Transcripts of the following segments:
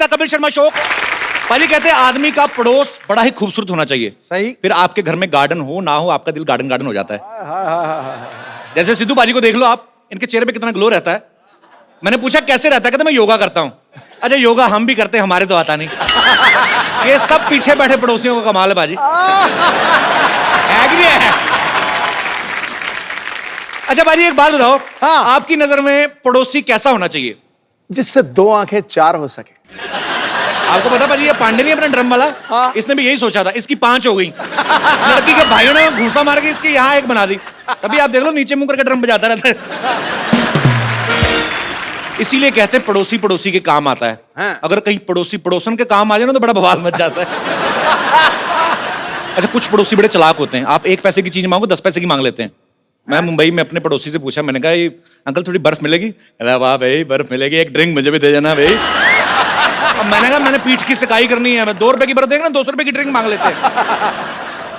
Kapil Sharma show. पाजी कहते हैं आदमी का पड़ोस बड़ा ही खूबसूरत होना चाहिए। सही। फिर आपके घर में गार्डन हो ना हो, आपका दिल गार्डन गार्डन हो जाता है। जैसे सिद्धू पाजी को देख लो आप, इनके चेहरे पे कितना ग्लो रहता है। मैंने पूछा कैसे रहता है, कहते मैं योगा करता हूँ। अच्छा योगा हम भी करते हैं, हमारे तो आता नहीं। ये सब पीछे बैठे पड़ोसियों का कमाल है पाजी। है कि नहीं है? अच्छा बाजी एक बात बताओ, हाँ। आपकी नजर में पड़ोसी कैसा होना चाहिए? जिससे 2 आंखें 4 हो सके। आपको पता पाजी ये पांडे नहीं अपना ड्रम वाला, हाँ। इसने भी यही सोचा था, इसकी 5 हो गई। लड़की के भाइयों ने घूसा मार के इसके यहाँ 1 बना दी। तभी आप देख लो नीचे मुंह करके ड्रम बजाता रहता है। इसीलिए कहते हैं पड़ोसी पड़ोसी के काम आता है। हाँ। अगर कहीं पड़ोसी पड़ोसन के काम आ जाए ना तो बड़ा बवाल मच जाता है। अच्छा कुछ पड़ोसी बड़े चालाक होते हैं, आप 1 पैसे की चीज मांगो 10 पैसे की मांग लेते हैं। मैं मुंबई में अपने पड़ोसी से पूछा, मैंने कहा ये अंकल थोड़ी बर्फ मिलेगी? अरे वाह भाई बर्फ मिलेगी, एक ड्रिंक मुझे भी दे देना भाई। अब मैंने कहा मैंने पीठ की सिकाई करनी है, मैं 2 रुपए की बर्फ देगा ना 200 रुपए की ड्रिंक मांग लेते हैं।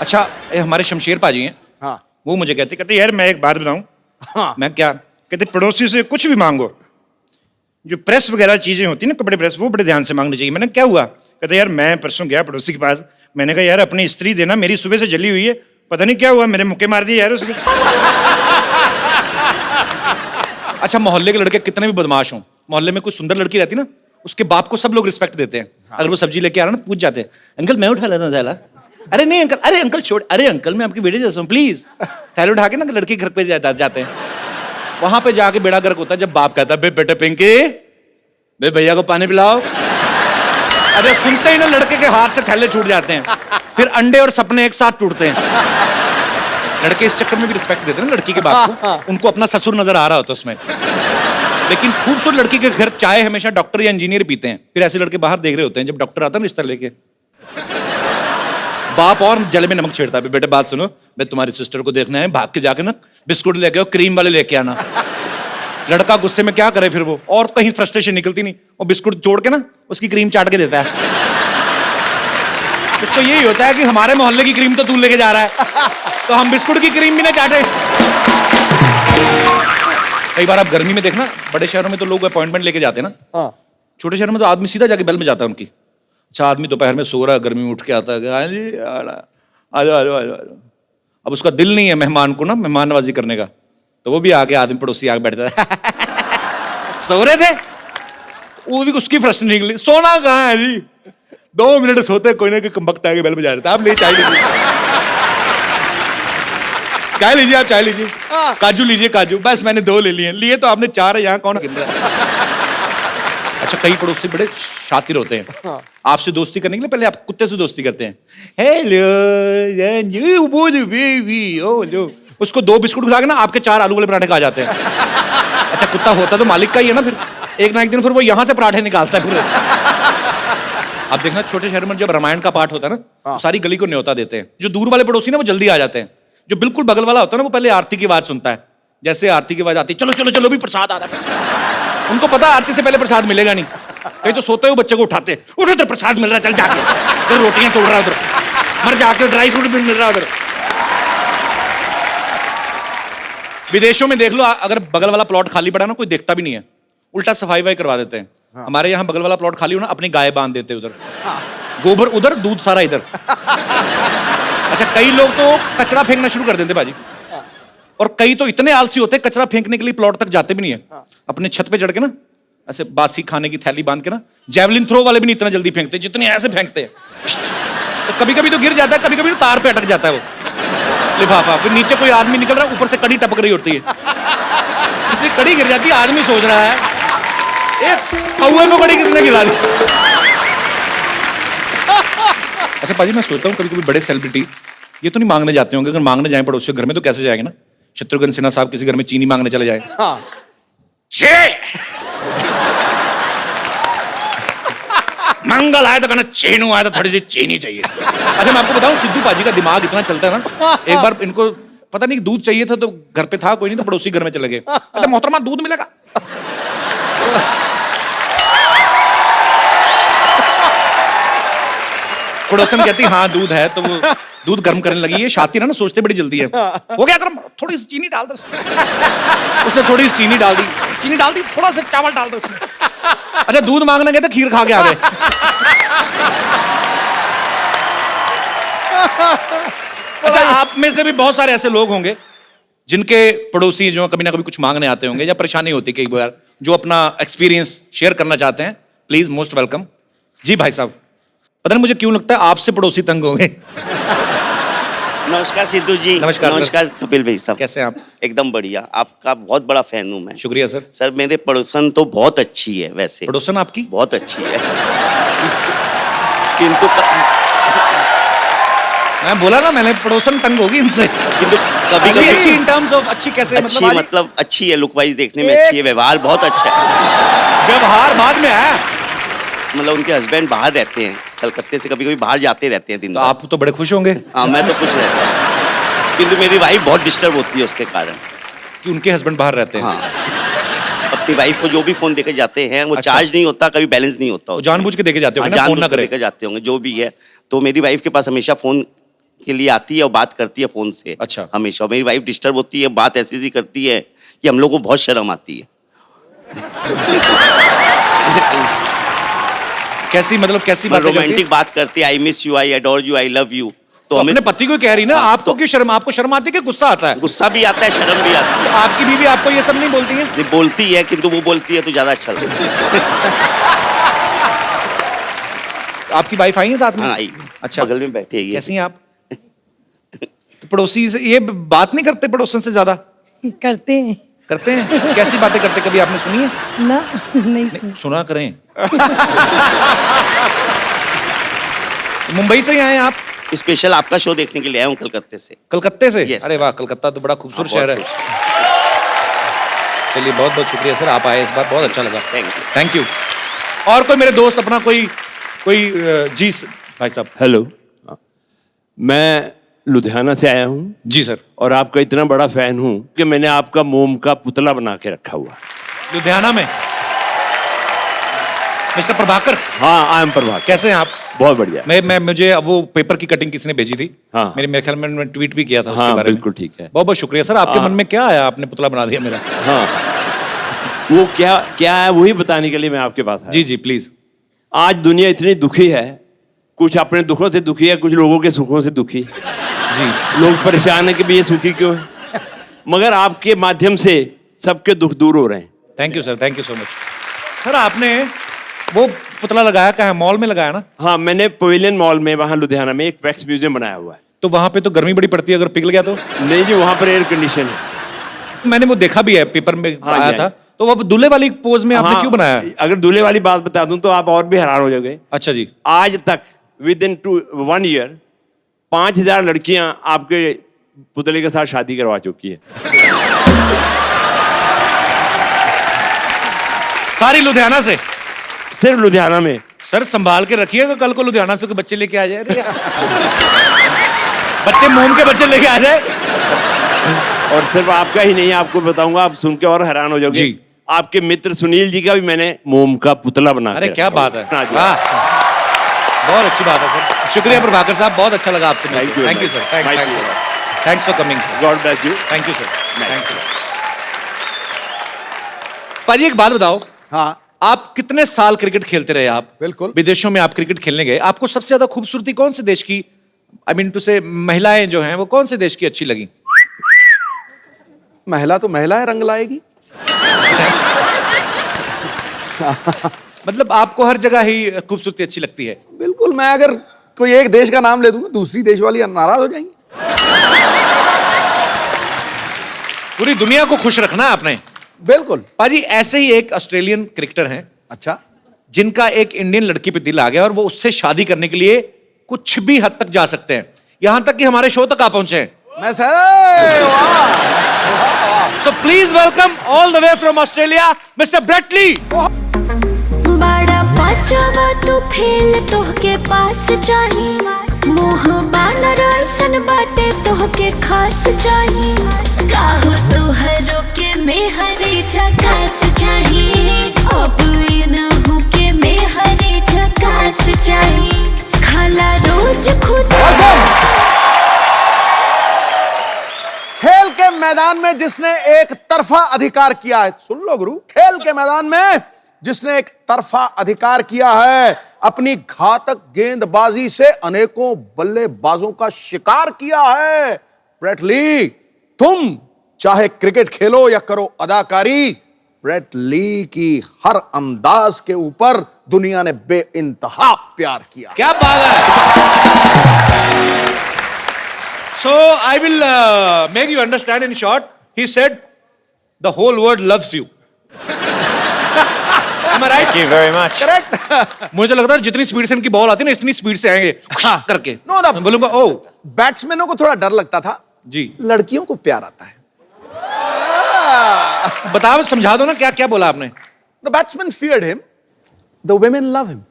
अच्छा हमारे शमशेर पाजी हैं, हाँ। वो मुझे कहते यार मैं एक बात बताऊं। हाँ। मैं क्या? कहते पड़ोसी से कुछ भी मांगो, जो प्रेस वगैरह चीजें होती है ना, कपड़े प्रेस, वो बड़े ध्यान से मांगनी चाहिए। मैंने क्या हुआ? कहते यार मैं परसों गया पड़ोसी के पास, मैंने कहा यार अपनी स्त्री देना, मेरी सुबह से जली हुई है, पता नहीं क्या हुआ, मेरे मुक्के मार दिए यार उसने। अच्छा मोहल्ले के लड़के कितने भी बदमाश हों, मोहल्ले में कोई सुंदर लड़की रहती ना, उसके बाप को सब लोग रिस्पेक्ट देते हैं। अगर वो सब्जी लेके आ रहा ना, पूछ जाते हैं अंकल मैं उठा लेता थैला। अरे नहीं अंकल, अरे अंकल छोड़, अरे अंकल मैं आपकी बेटे जैसा हूँ प्लीज। थैला उठा के ना लड़की घर पे जाते हैं। वहां पे जाके बेड़ा गर्क होता है जब बाप कहता है बेटे पिंकी बे भैया को पानी पिलाओ। अरे सुनते ही ना लड़के के हाथ से थैले छूट जाते हैं, फिर अंडे और सपने एक साथ टूटते हैं। लड़के इस चक्कर में भी रिस्पेक्ट देते हैं ना लड़की के बाप को, उनको अपना ससुर नजर आ रहा होता है उसमें। लेकिन खूबसूरत लड़की के घर चाय हमेशा डॉक्टर या इंजीनियर पीते हैं, फिर ऐसे लड़के बाहर देख रहे होते हैं जब डॉक्टर आता है ना रिश्ता लेके। बाप और जले में नमक छेड़ता है, बेटे बात सुनो, मैं तुम्हारी सिस्टर को देखना है, भाग के जाके ना बिस्कुट लेके आओ, क्रीम वाले लेके आना। लड़का गुस्से में क्या करे फिर वो, और कहीं फ्रस्ट्रेशन निकलती नहीं, वो बिस्कुट जोड़ के ना उसकी क्रीम चाट के देता है। उसको यही होता है कि हमारे मोहल्ले की क्रीम तो तू लेके जा रहा है, तो हम बिस्कुट की क्रीम भी ना चाटे। कई बार आप गर्मी में देखना, बड़े शहरों में तो लोग अपॉइंटमेंट लेके जाते हैं ना, हाँ। छोटे शहरों में तो आदमी सीधा जाके बेल में जाता है उनकी। अच्छा आदमी दोपहर में सो रहा है, गर्मी में उठ के आता है, हाँ जी आ जाओ। अब उसका दिल नहीं है मेहमान को ना मेहमान नवाजी करने का, तो वो भी आके आदमी पड़ोसी आके बैठता है। सो रहे थे, वो भी उसकी प्रश्न निकली, सोना कहाँ है जी? 2 मिनट सोते कोई ना कोई कमबख्त आके बेल बजा देता, आप ले चाय लीजिए, चाय लीजिए, आप चाय लीजिए, काजू लीजिए काजू, बस मैंने 2 ले लिए तो आपने 4 है, यहाँ कौन गिन रहा है? अच्छा कई पड़ोसी बड़े शातिर होते हैं, आपसे दोस्ती करने के लिए पहले आप कुत्ते से दोस्ती करते हैं। हेलो बेबी, ओ लो, उसको 2 बिस्कुट खिला के ना आपके 4 आलू वाले पराठे खा जाते हैं। अच्छा कुत्ता होता तो मालिक का ही है ना, फिर एक ना एक दिन फिर वो यहाँ से पराठे निकालता है पूरे। आप देखना छोटे शहर में जब रामायण का पाठ होता है ना, तो सारी गली को न्योता देते हैं। जो दूर वाले पड़ोसी ना वो जल्दी आ जाते हैं, जो बिल्कुल बगल वाला होता है ना वो पहले आरती की आवाज सुनता है। जैसे आरती की आवाज आती है, चलो चलो चलो भी प्रसाद आ रहा है, उनको पता आरती से पहले प्रसाद मिलेगा नहीं, कहीं तो सोते हुए बच्चे को उठाते, उठो तो प्रसाद मिल रहा है, चल जाके तो रोटियां तोड़ रहा है उधर, मर जाके ड्राई फ्रूट भी मिल रहा है उधर। विदेशों में देख लो, अगर बगल वाला प्लॉट खाली पड़ा ना कोई देखता भी नहीं है, उल्टा सफाई वफाई करवा देते हैं। हमारे यहाँ बगल वाला प्लॉट खाली हो ना, अपनी गाय बांध देते उधर, गोबर उधर दूध सारा इधर। अच्छा कई लोग तो कचरा फेंकना शुरू कर देते बाजी, और कई तो इतने आलसी होते हैं कचरा फेंकने के लिए प्लॉट तक जाते भी नहीं है, अपने छत पे चढ़ के ना ऐसे बासी खाने की थैली बांध के ना, जेवलिन थ्रो वाले भी नहीं इतना जल्दी फेंकते जितने ऐसे फेंकते हैं। तो कभी कभी तो गिर जाता है, कभी कभी तो तार पे अटक जाता है वो लिफाफा, फिर नीचे कोई आदमी निकल रहा है, ऊपर से कड़ी टपक रही होती है, इसलिए कड़ी गिर जाती है, आदमी सोच रहा है कौए को कड़ी किसने गिरा दी। अच्छा पाजी मैं सोचता हूँ कभी कभी बड़े सेलिब्रिटी ये तो नहीं मांगने जाते होंगे, अगर मांगने जाए पड़ोसियों के घर में तो कैसे जाएंगे ना? शत्रुघ्न सिन्हा साहब किसी घर में चीनी मांगने चले जाए, मंगल आया तो कहना चीनू आया तो थोड़ी सी चीनी चाहिए। अच्छा मैं आपको बताऊं सिद्धू पाजी का दिमाग इतना चलता है ना, एक बार इनको पता नहीं दूध चाहिए था तो घर पे था कोई नहीं, तो पड़ोसी घर में चले गए, अच्छा मोहतरमा दूध मिलेगा? पड़ोसन कहती हाँ दूध है, तो वो दूध गर्म करने लगी है, शातिर है ना सोचते बड़ी जल्दी है, हो गया गर्म, थोड़ी सी चीनी डाल दो उसने थोड़ी सी चीनी डाल दी, थोड़ा सा चावल डाल दो उसमें, अच्छा, दूध मांगने गए थे, खीर खा के आ गए। अच्छा, आप में से भी बहुत सारे ऐसे लोग होंगे जिनके पड़ोसी जो कभी ना कभी कुछ मांगने आते होंगे या परेशानी होती कई बार, जो अपना एक्सपीरियंस शेयर करना चाहते हैं। Please, most welcome. जी भाई साहब, पता नहीं मुझे क्यों लगता है आपसे पड़ोसी तंग होंगे। नमस्कार सिद्धू जी। नमस्कार सर। नमस्कार कपिल भाई साहब। कैसे हैं आप? एकदम बढ़िया, आपका बहुत बड़ा फैन हूँ मैं। शुक्रिया सर। सर मेरे पड़ोसन तो बहुत अच्छी है वैसे। पड़ोसन आपकी बहुत अच्छी है। किंतु मैं बोला ना, मैंने पड़ोसन तंग होगी इनसे। कभी अच्छी कभी इन टर्म्स ऑफ अच्छी कैसे? अच्छी आज- मतलब अच्छी है, लुक वाइज देखने में अच्छी है, व्यवहार बहुत अच्छा है। व्यवहार बाद में है। मतलब उनके हस्बैंड बाहर रहते हैं कलकत्ते से, कभी कभी बाहर जाते रहते हैं दिन तो भर। आप तो बड़े खुश होंगे हाँ, मैं तो कुछ रहता हूँ, किंतु मेरी वाइफ बहुत डिस्टर्ब होती है उसके कारण। कि उनके हस्बैंड बाहर रहते हैं। हाँ, अपनी वाइफ को जो भी फोन देके जाते हैं वो अच्छा। चार्ज नहीं होता, कभी बैलेंस नहीं होता वो उसमें। जानबूझ के देके जाते हाँ, होंगे ना, फोन ना जानबूझ के करे। लेकर जाते होंगे जो भी है। तो मेरी वाइफ के पास हमेशा फोन के लिए आती है और बात करती है फोन से। अच्छा। हमेशा मेरी वाइफ डिस्टर्ब होती है, बात ऐसी ऐसी करती है कि हम लोग को बहुत शर्म आती है। कैसी मतलब कैसी बात रोमांटिक बात करती है, I miss you, I adore you, I love you. तो हमें अपने पति को कह रही ना, हाँ, आपको क्यों शर्म? आपको शर्म आती है कि गुस्सा आता है? गुस्सा भी आता है, शर्म भी आती है। आपकी बीवी आपको ये सब नहीं बोलती है? ये बोलती है, किंतु वो बोलती है तो ज्यादा अच्छा लगता है। आपकी वाइफ आई है साथ में? हाँ, आई। अच्छा, बगल में बैठी है ये। कैसी हैं आप? तो पड़ोसी से ये बात नहीं करते पड़ोसन से ज्यादा? करते हैं करते हैं। कैसी बातें करते, कभी आपने सुनी है? ना, नहीं सुन। सुना करें। मुंबई से ही आए हैं आप? स्पेशल आपका शो देखने के लिए आया हूँ कलकत्ते से। कलकत्ते से? Yes, अरे sir। वाह, कलकत्ता तो बड़ा खूबसूरत हाँ, शहर है। बहुत चलिए, बहुत बहुत शुक्रिया सर, आप आए इस बार, बहुत अच्छा लगा। Thank you। Thank you. और कोई मेरे दोस्त अपना कोई जी भाई साहब। हेलो, मैं लुधियाना से आया हूँ जी सर। और आपका इतना बड़ा फैन हूँ कि मैंने आपका मोम का पुतला बना के रखा हुआ है। लुधियाना में मिस्टर प्रभाकर? हाँ, आई एम प्रभाकर। कैसे हैं आप? बहुत बढ़िया। मैं मुझे अब वो पेपर की कटिंग किसी ने भेजी थी। हाँ। मेरे ख्याल में मैंने ट्वीट भी किया था उसके हाँ, बारे में। बिल्कुल ठीक है। बहुत बहुत शुक्रिया सर। आपके हाँ। मन में क्या आया, आपने पुतला बना दिया मेरा? हाँ, वो क्या क्या है वही बताने के लिए मैं आपके पास आया। जी जी प्लीज। आज दुनिया इतनी दुखी है, कुछ अपने दुखों से दुखी है, कुछ लोगों के सुखों से दुखी। जी लोग परेशान है कि भी ये सुखी क्यों है, मगर आपके माध्यम से सबके दुख दूर हो रहे हैं। Thank you sir, thank you so much. Sir आपने वो पुतला लगाया कहाँ है? मॉल में लगाया ना? हाँ, मैंने पवेलियन मॉल में वहाँ लुधियाना में एक वैक्स म्यूजियम बनाया हुआ है। तो वहां पे तो गर्मी बड़ी पड़ती है, अगर पिघल गया तो? नहीं जी, वहाँ पर एयर कंडीशन है। मैंने वो देखा भी है, पेपर में हाँ, आया जी, था। तो वो दूल्हे वाली पोज में आपने हाँ, क्यों बनाया? अगर दूल्हे वाली बात बता दूं तो आप और भी हैरान हो जाओगे। अच्छा जी। आज तक विद इन 1 ईयर 5000 लड़कियां आपके पुतले के साथ शादी करवा चुकी है। सारी लुधियाना से? सिर्फ लुधियाना में। सर संभाल के रखिएगा, कल को लुधियाना से कोई बच्चे लेके आ जाए। अरे बच्चे मोम के बच्चे लेके आ जाए। और सिर्फ आपका ही नहीं, आपको बताऊंगा, आप सुन के और हैरान हो जाओगे। जी। आपके मित्र सुनील जी का भी मैंने मोम का पुतला बना अरे के क्या रखा बात हुआ है, हाँ जी। वाह, बहुत अच्छी बात है सर। शुक्रिया प्रभाकर साहब, बहुत अच्छा लगा आपसे Thank you, thank you sir, Thank you. Thanks for coming sir. God bless you. Thank you sir, thanks. पाजी एक बात बताओ, हाँ, आप कितने साल क्रिकेट खेलते रहे? आप बिल्कुल। विदेशों में आप क्रिकेट खेलने गए, आपको सबसे ज्यादा खूबसूरती कौन से देश की, आई मीन टू से महिलाएं जो हैं वो कौन से देश की अच्छी लगी? महिला तो महिला है, रंग लाएगी। मतलब आपको हर जगह ही खूबसूरती अच्छी लगती है? बिल्कुल, मैं अगर कोई एक देश का नाम ले दूंगा, दूसरी देश वाली नाराज हो जाएंगी। पूरी दुनिया को खुश रखना है आपने। बिल्कुल। पाजी ऐसे ही एक ऑस्ट्रेलियन क्रिकेटर हैं अच्छा, जिनका एक इंडियन लड़की पे दिल आ गया और वो उससे शादी करने के लिए कुछ भी हद तक जा सकते हैं, यहां तक कि हमारे शो तक आ पहुंचे हैं। मैं सर, वाह, so please welcome all the way from Australia mister Brett Lee. बड़ा पाचवा तू फेल तोहके पास चाही, मोह बानर ऐसन बाटे तोहके खास चाही, काहो तोहरो के मेहरी झकास चाही, अब इनहु के मेहरी झकास चाही, खाला रोज खुद। खेल के मैदान में जिसने एक तरफा अधिकार किया है, सुन लो गुरु, खेल के मैदान में जिसने एक तरफा अधिकार किया है, अपनी घातक गेंदबाजी से अनेकों बल्लेबाजों का शिकार किया है। ब्रेट ली, तुम चाहे क्रिकेट खेलो या करो अदाकारी, ब्रेट ली की हर अंदाज के ऊपर दुनिया ने बेइंतहा प्यार किया। क्या बात है। So I will make you understand in short. He said, the whole world loves you. Am I right? Thank you very much. Correct. मुझे लगता है जितनी स्पीड से इनकी बॉल आती है ना, इतनी स्पीड से आएंगे करके। No, no. मैं बोलूंगा ओ बैट्समैनों को थोड़ा डर लगता था, जी। लड़कियों को प्यार आता है। बताओ, समझा दो ना, क्या क्या बोला आपने? The batsman feared him. The women love him.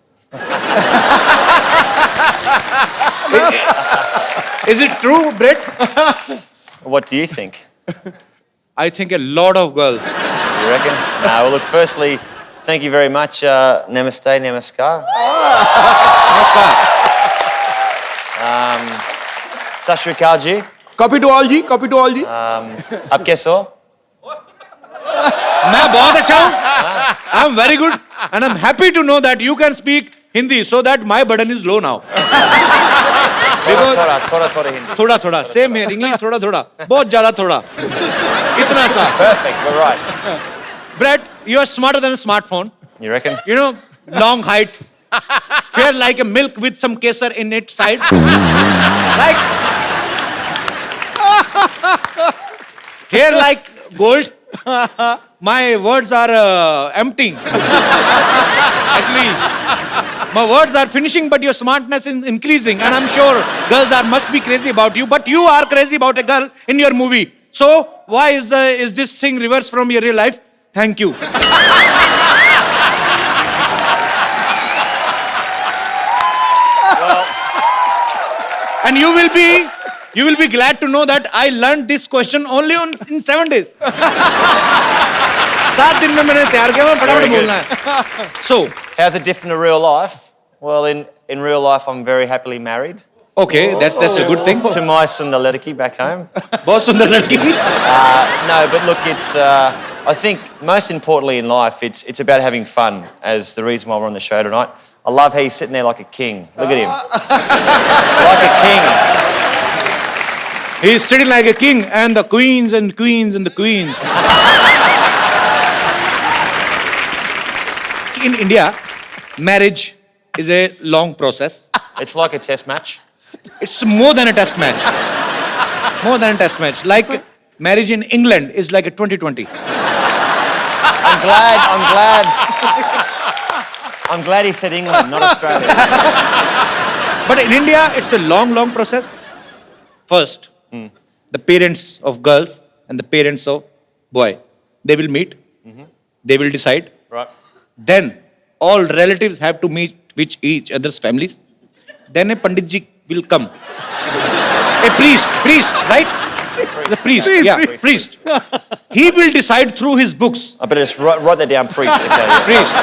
Is it true, Brett? What do you think? I think a lot of girls. You reckon? No, well, look, firstly, thank you very much. Namaste, namaskar. नमस्कार। Sat Shri Akal ji. Copy to all ji, copy to all ji. Aap kaise ho? मैं बहुत अच्छा हूँ। I am very good and I am happy to know that you can speak Hindi so that my burden is low now. Thoda Hindi. थोड़ा थोड़ा same है, English थोड़ा थोड़ा, बहुत ज्यादा थोड़ा, इतना सा। Perfect, we're right. Brett, you are smarter than a smartphone. You reckon? You know, long height, fair like a milk with some kesar in its side. Like hair like gold. My words are emptying. Actually, my words are finishing, but your smartness is increasing, and I'm sure girls must be crazy about you. But you are crazy about a girl in your movie. So why is this thing reversed from your real life? Thank you. And you will be glad to know that I learned this question only in 7 days. 7 दिन में मैंने तैयार किया, मैं फटाफट बोलना है. So, How's it different to real life? Well, in real life, I'm very happily married okay, that's a good thing. to my Sundar Ledaki back home. बहुत सुंदर लड़की थी. No, but look, it's. I think most importantly in life, it's about having fun. As the reason why we're on the show tonight, I love how he's sitting there like a king. Look at him, like a king. He's sitting like a king, and the queens and queens and the queens. In India, marriage is a long process. It's like a test match. It's more than a test match. More than a test match. Like marriage in England is like a 2020. I'm glad he said England, not Australia. But in India, it's a long, long process. First, the parents of girls and the parents of boy, they will meet. They will decide. Right. Then all relatives have to meet with each other's families. Then a Pandit ji will come. A priest, right? The priest, priest. He will decide through his books. I better just write that down, priest. Okay, yeah. Priest.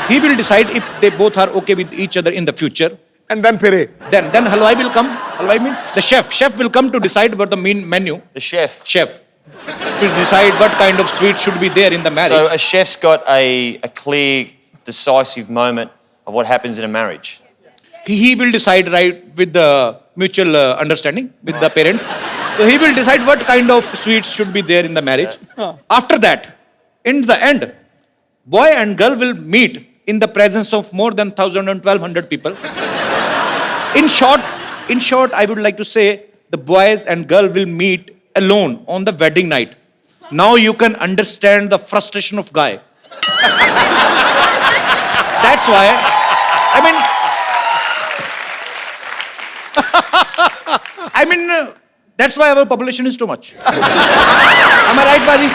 He will decide if they both are okay with each other in the future. And then फिरे। Then halwai will come. Halwai means the chef. Chef will come to decide about the main menu. The chef. Chef will decide what kind of sweet should be there in the marriage. So a chef's got a clear, decisive moment of what happens in a marriage. He will decide right with the mutual understanding with the parents. So he will decide what kind of sweets should be there in the marriage. After that, in the end, boy and girl will meet in the presence of more than 1,000 and 1,200 people. In short, I would like to say the boys and girl will meet alone on the wedding night. Now you can understand the frustration of guy. That's why, that's why our population is too much. Am I right, Baji?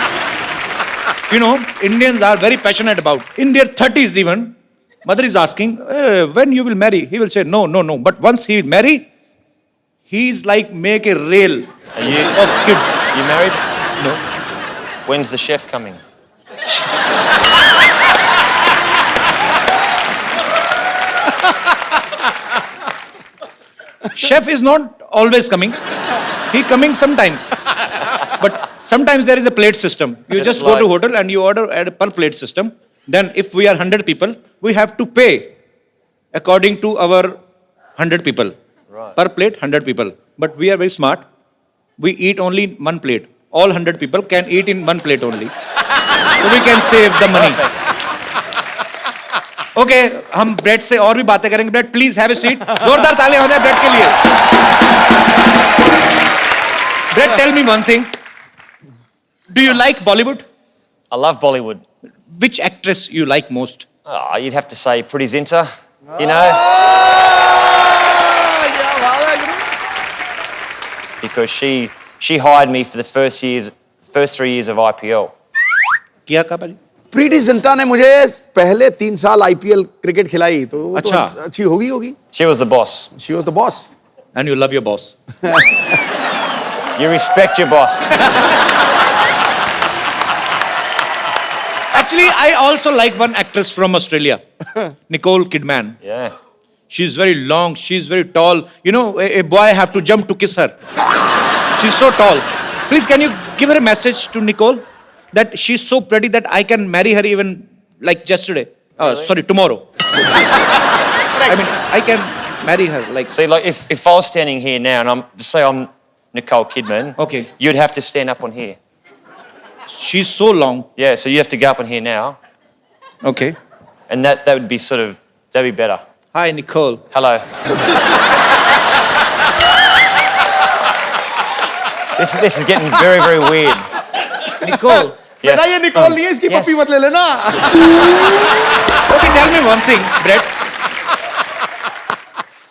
You know, Indians are very passionate about. In their 30s even, mother is asking, when you will marry? He will say, no. But once he will marry, he's like make a rail of kids. You married? No. When's the chef coming? Chef is not always coming. He coming sometimes. But sometimes there is a plate system. You just go to hotel and you order at a per plate system. Then if we are 100 people, we have to pay according to our 100 people. Right. Per plate, 100 people. But we are very smart. We eat only one plate. All 100 people can eat in one plate only. So we can save the money. Okay, हम Brett से और भी बातें करेंगे. Brett, please have a seat. जोरदार ताली हो जाए ब्रेड के लिए. Brett, tell me one thing. Do you like Bollywood? I love Bollywood. Which actress you like most? Oh, you'd have to say Pretty Zinta, you know, because she hired me for the first 3 years of IPL. किया का भाई? प्रीति जिंटा ने मुझे पहले 3 साल IPL cricket खिलाई, तो वो अच्छा. तो अच्छी होगी. She was the boss. She was the boss. And you love your boss. You respect your boss. Actually, I also like one actress from Australia, Nicole Kidman. Yeah. She's very long, she's very tall. You know, a boy have to jump to kiss her. She's so tall. Please, can you give her a message to Nicole that she's so pretty that I can marry her even like yesterday? Sorry, tomorrow. I mean, I can marry her like. See, like if I was standing here now and I'm Nicole Kidman, Okay. you'd have to stand up on here. She's so long. Yeah, so you have to go up on here now, Okay. and that would be that'd be better. Hi, Nicole. Hello. This is getting very, very weird. Nicole. Yes. बेटा ये Nicol नहीं है, इसकी Yes. पप्पी मत ले लेना. Okay, tell me one thing, Brett.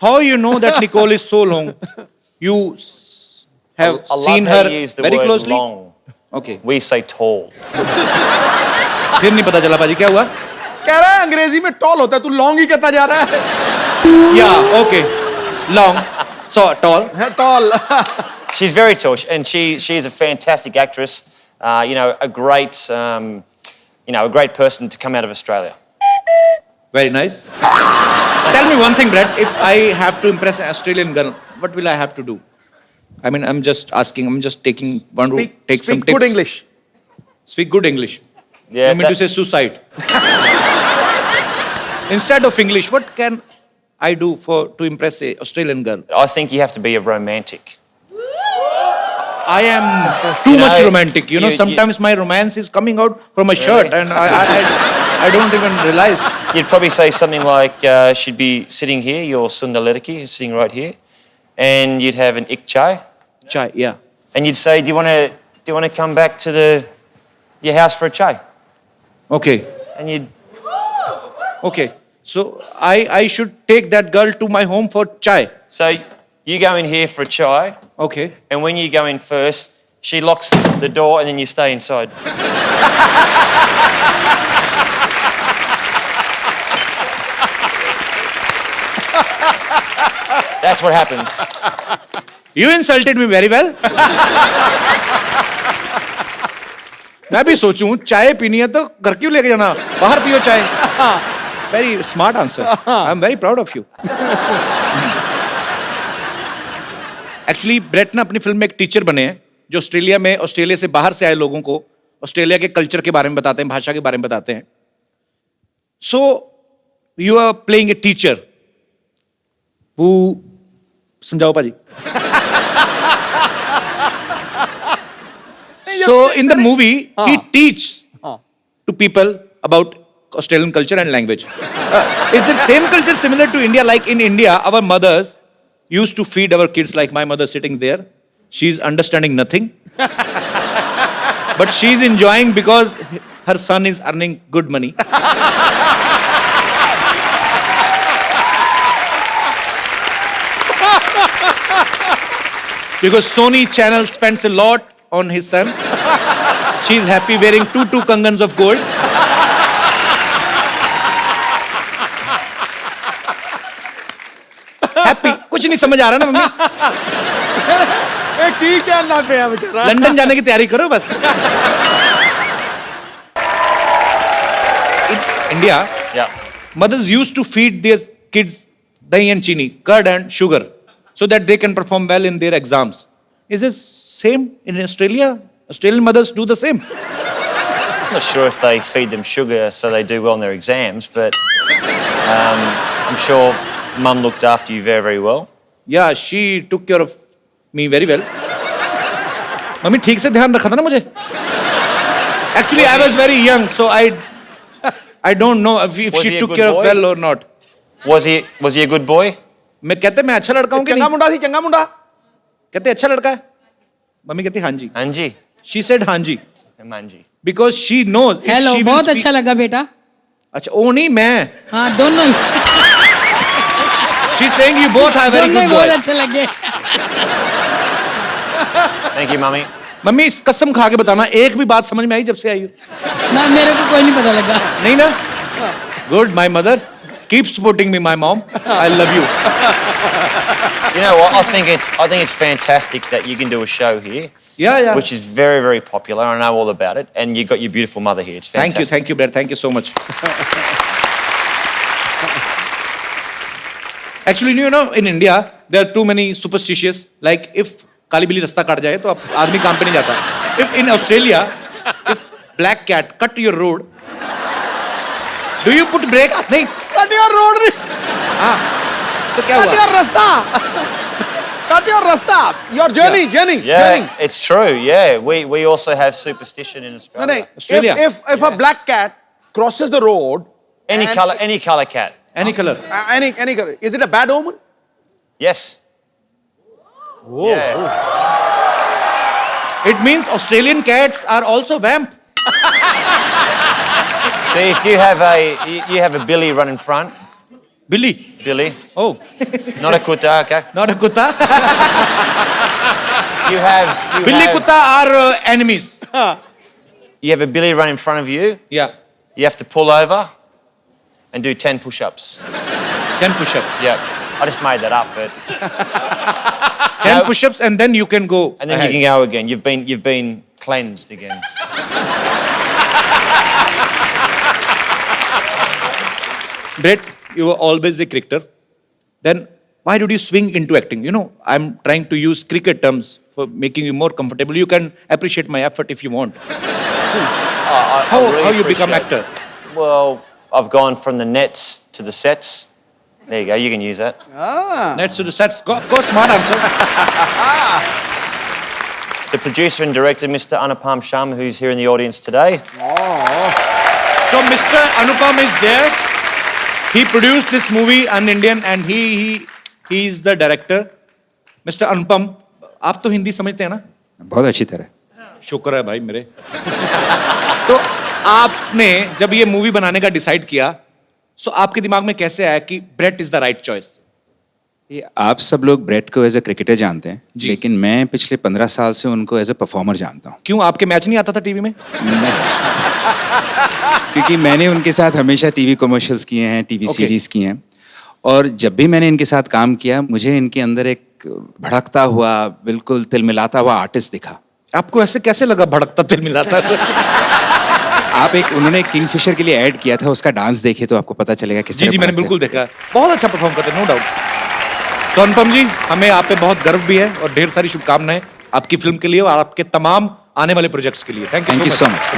How you know that Nicole is so long? You have I love seen how her you use the very word closely? long. Okay. We say tall. फिर नहीं पता चला पाजी क्या हुआ? कह रहा है अंग्रेजी में टॉल होता है, तू लॉन्ग ही कहता जा रहा है. Yeah, okay. Long. So tall. Tall. She's very tall, and she is a fantastic actress. You know, a great a great person to come out of Australia. Very nice. Tell me one thing, Brett. If I have to impress an Australian girl, what will I have to do? I mean, I'm just asking. I'm just taking one route. Take some Speak tips. good English. Speak good English. Yeah. You mean to say suicide? Instead of English, what can I do to impress a Australian girl? I think you have to be a romantic. I am too much know, romantic. You know, you- sometimes my romance is coming out from my shirt, and I don't even realize. You'd probably say something like, she'd be sitting here, your Sundar Ledaki, sitting right here, and you'd have an ik chai, Chai, yeah. and you'd say, do you want to come back to your house for a chai? Okay, And you'd okay. So I should take that girl to my home for chai. so you go in here for a chai, Okay. and when you go in first, she locks the door, and then you stay inside. That's what happens. You insulted me very well. मैं भी सोचूं चाय पीनी है तो घर क्यों लेके जाना, बाहर पियो चाय. Very smart answer. I'm very proud of you. Actually, Brett ना अपनी फिल्म में एक टीचर बने हैं जो ऑस्ट्रेलिया से बाहर से आए लोगों को ऑस्ट्रेलिया के कल्चर के बारे में बताते हैं, भाषा के बारे में बताते हैं. So you are playing a teacher who समझाओ पाजी. So in the movie, he teaches to people about Australian culture and language. Is the same culture similar to India? Like in India, our mothers used to feed our kids like my mother sitting there. She's understanding nothing. But she's enjoying because her son is earning good money. Because Sony Channel spends a lot on his son. She's happy wearing two kangans of gold. Happy. कुछ नहीं समझ आ रहा ना mummy. की क्या ना पे है बेचारा. लंदन जाने की तैयारी करो बस. In India, Yeah. mothers used to feed their kids dahi and chini, curd and sugar, so that they can perform well in their exams. Is it same in Australia? Australian mothers do the same. I'm not sure if they feed them sugar so they do well in their exams, but I'm sure Mum looked after you very, very well. Yeah, she took care of me very well. Mummy ठीक से ध्यान रखा था ना मुझे. Actually, I was very young, so I don't know if Was she he a took good care of boy? well or not. Was he a good boy? मैं कहते मैं अच्छा लड़का हूँ कि चंगा नहीं? मुंडा थी चंगा मुंडा. कहते अच्छा लड़का है. मम्मी कहती हाँ जी. Anji? She said हाँ जी. Manji. Because she knows. if hello, she will बहुत speak- अच्छा लगा बेटा. अच्छा वो नहीं मैं. हाँ दोनों ही She's saying you both are very दोनों ही good बहुत boys. अच्छे लगे. Thank you, Mummy. मम्मी इस कसम खा के बताना एक भी बात समझ में आई जब से आई हो? ना मेरे को कोई नहीं पता लगा. नहीं ना? Good, my mother. Keep supporting me, my mom. I love you. You know what? I think it's fantastic that you can do a show here, Yeah, yeah. which is very, very popular. I know all about it, and you've got your beautiful mother here. It's fantastic. Thank you, Brad. Thank you so much. Actually, you know, in India, there are too many superstitious. Like, if काली बिल्ली रास्ता काट जाए तो आप आदमी काम पे नहीं जाता. If in Australia, if black cat cut your road, do you put brake? नहीं. Cut your road. हाँ. तो क्या Cut हुआ? your rasta. Cut your rasta. Your journey, journey, Yeah, journey. it's true. Yeah, we also have superstition in No, Australia. no. Australia. If a black cat crosses the road, Any and- color cat. Any color. any color, is it a bad omen? Yes. Yeah. It means Australian cats are also vamp. See, if you have a billy run in front, Billy. Billy, Oh, not a kutta, okay? not a kutta. You have Billy kutta are enemies. you have a billy run in front of you. Yeah. You have to pull over and do 10 push-ups. 10 push-ups. Yeah, I just made that up, but 10 No. push-ups and then you can go. and then ahead. you can go again. You've been cleansed again. Brett, you were always a cricketer. Then why did you swing into acting? You know, I'm trying to use cricket terms for making you more comfortable. You can appreciate my effort if you want. I How really you become appreciate actor? it. Well, I've gone from the nets to the sets. There you go. You can use that. Let's do the sets. Of course, smart answer. The producer and director, Mr. Anupam Sharma, who's here in the audience today. So Mr. Anupam is there. He produced this movie, An Indian, and he is the director. Mr. Anupam, आप तो हिंदी समझते हैं ना? बहुत अच्छी तरह. शुक्र है भाई मेरे. तो आपने जब ये मूवी बनाने का डिसाइड किया, सो आपके दिमाग में कैसे आया कि Brett is the right choice? ये आप सब लोग ब्रेट को एज ए क्रिकेटर जानते हैं, जी. लेकिन मैं पिछले 15 साल से उनको एज ए परफॉर्मर जानता हूँ. क्यों आपके मैच नहीं आता था टीवी में? क्योंकि मैंने उनके साथ हमेशा टीवी कमर्शियल्स किए हैं, टीवी Okay. सीरीज किए हैं, और जब भी मैंने इनके साथ काम किया मुझे इनके अंदर एक भड़कता हुआ, बिल्कुल तिलमिलाता हुआ आर्टिस्ट दिखा. आपको ऐसे कैसे लगा भड़कता तिल मिलाता? आप उन्होंने किंगफिशर के लिए ऐड किया था, उसका डांस देखिए तो आपको पता चलेगा किस जी तरह जी मैंने भड़कते बिल्कुल देखा. बहुत अच्छा परफॉर्म करते हैं, नो डाउट. सो अनुपम जी, हमें आप पे बहुत गर्व भी है और ढेर सारी शुभकामनाएं आपकी फिल्म के लिए और आपके तमाम आने वाले प्रोजेक्ट्स के लिए. Thank you so much.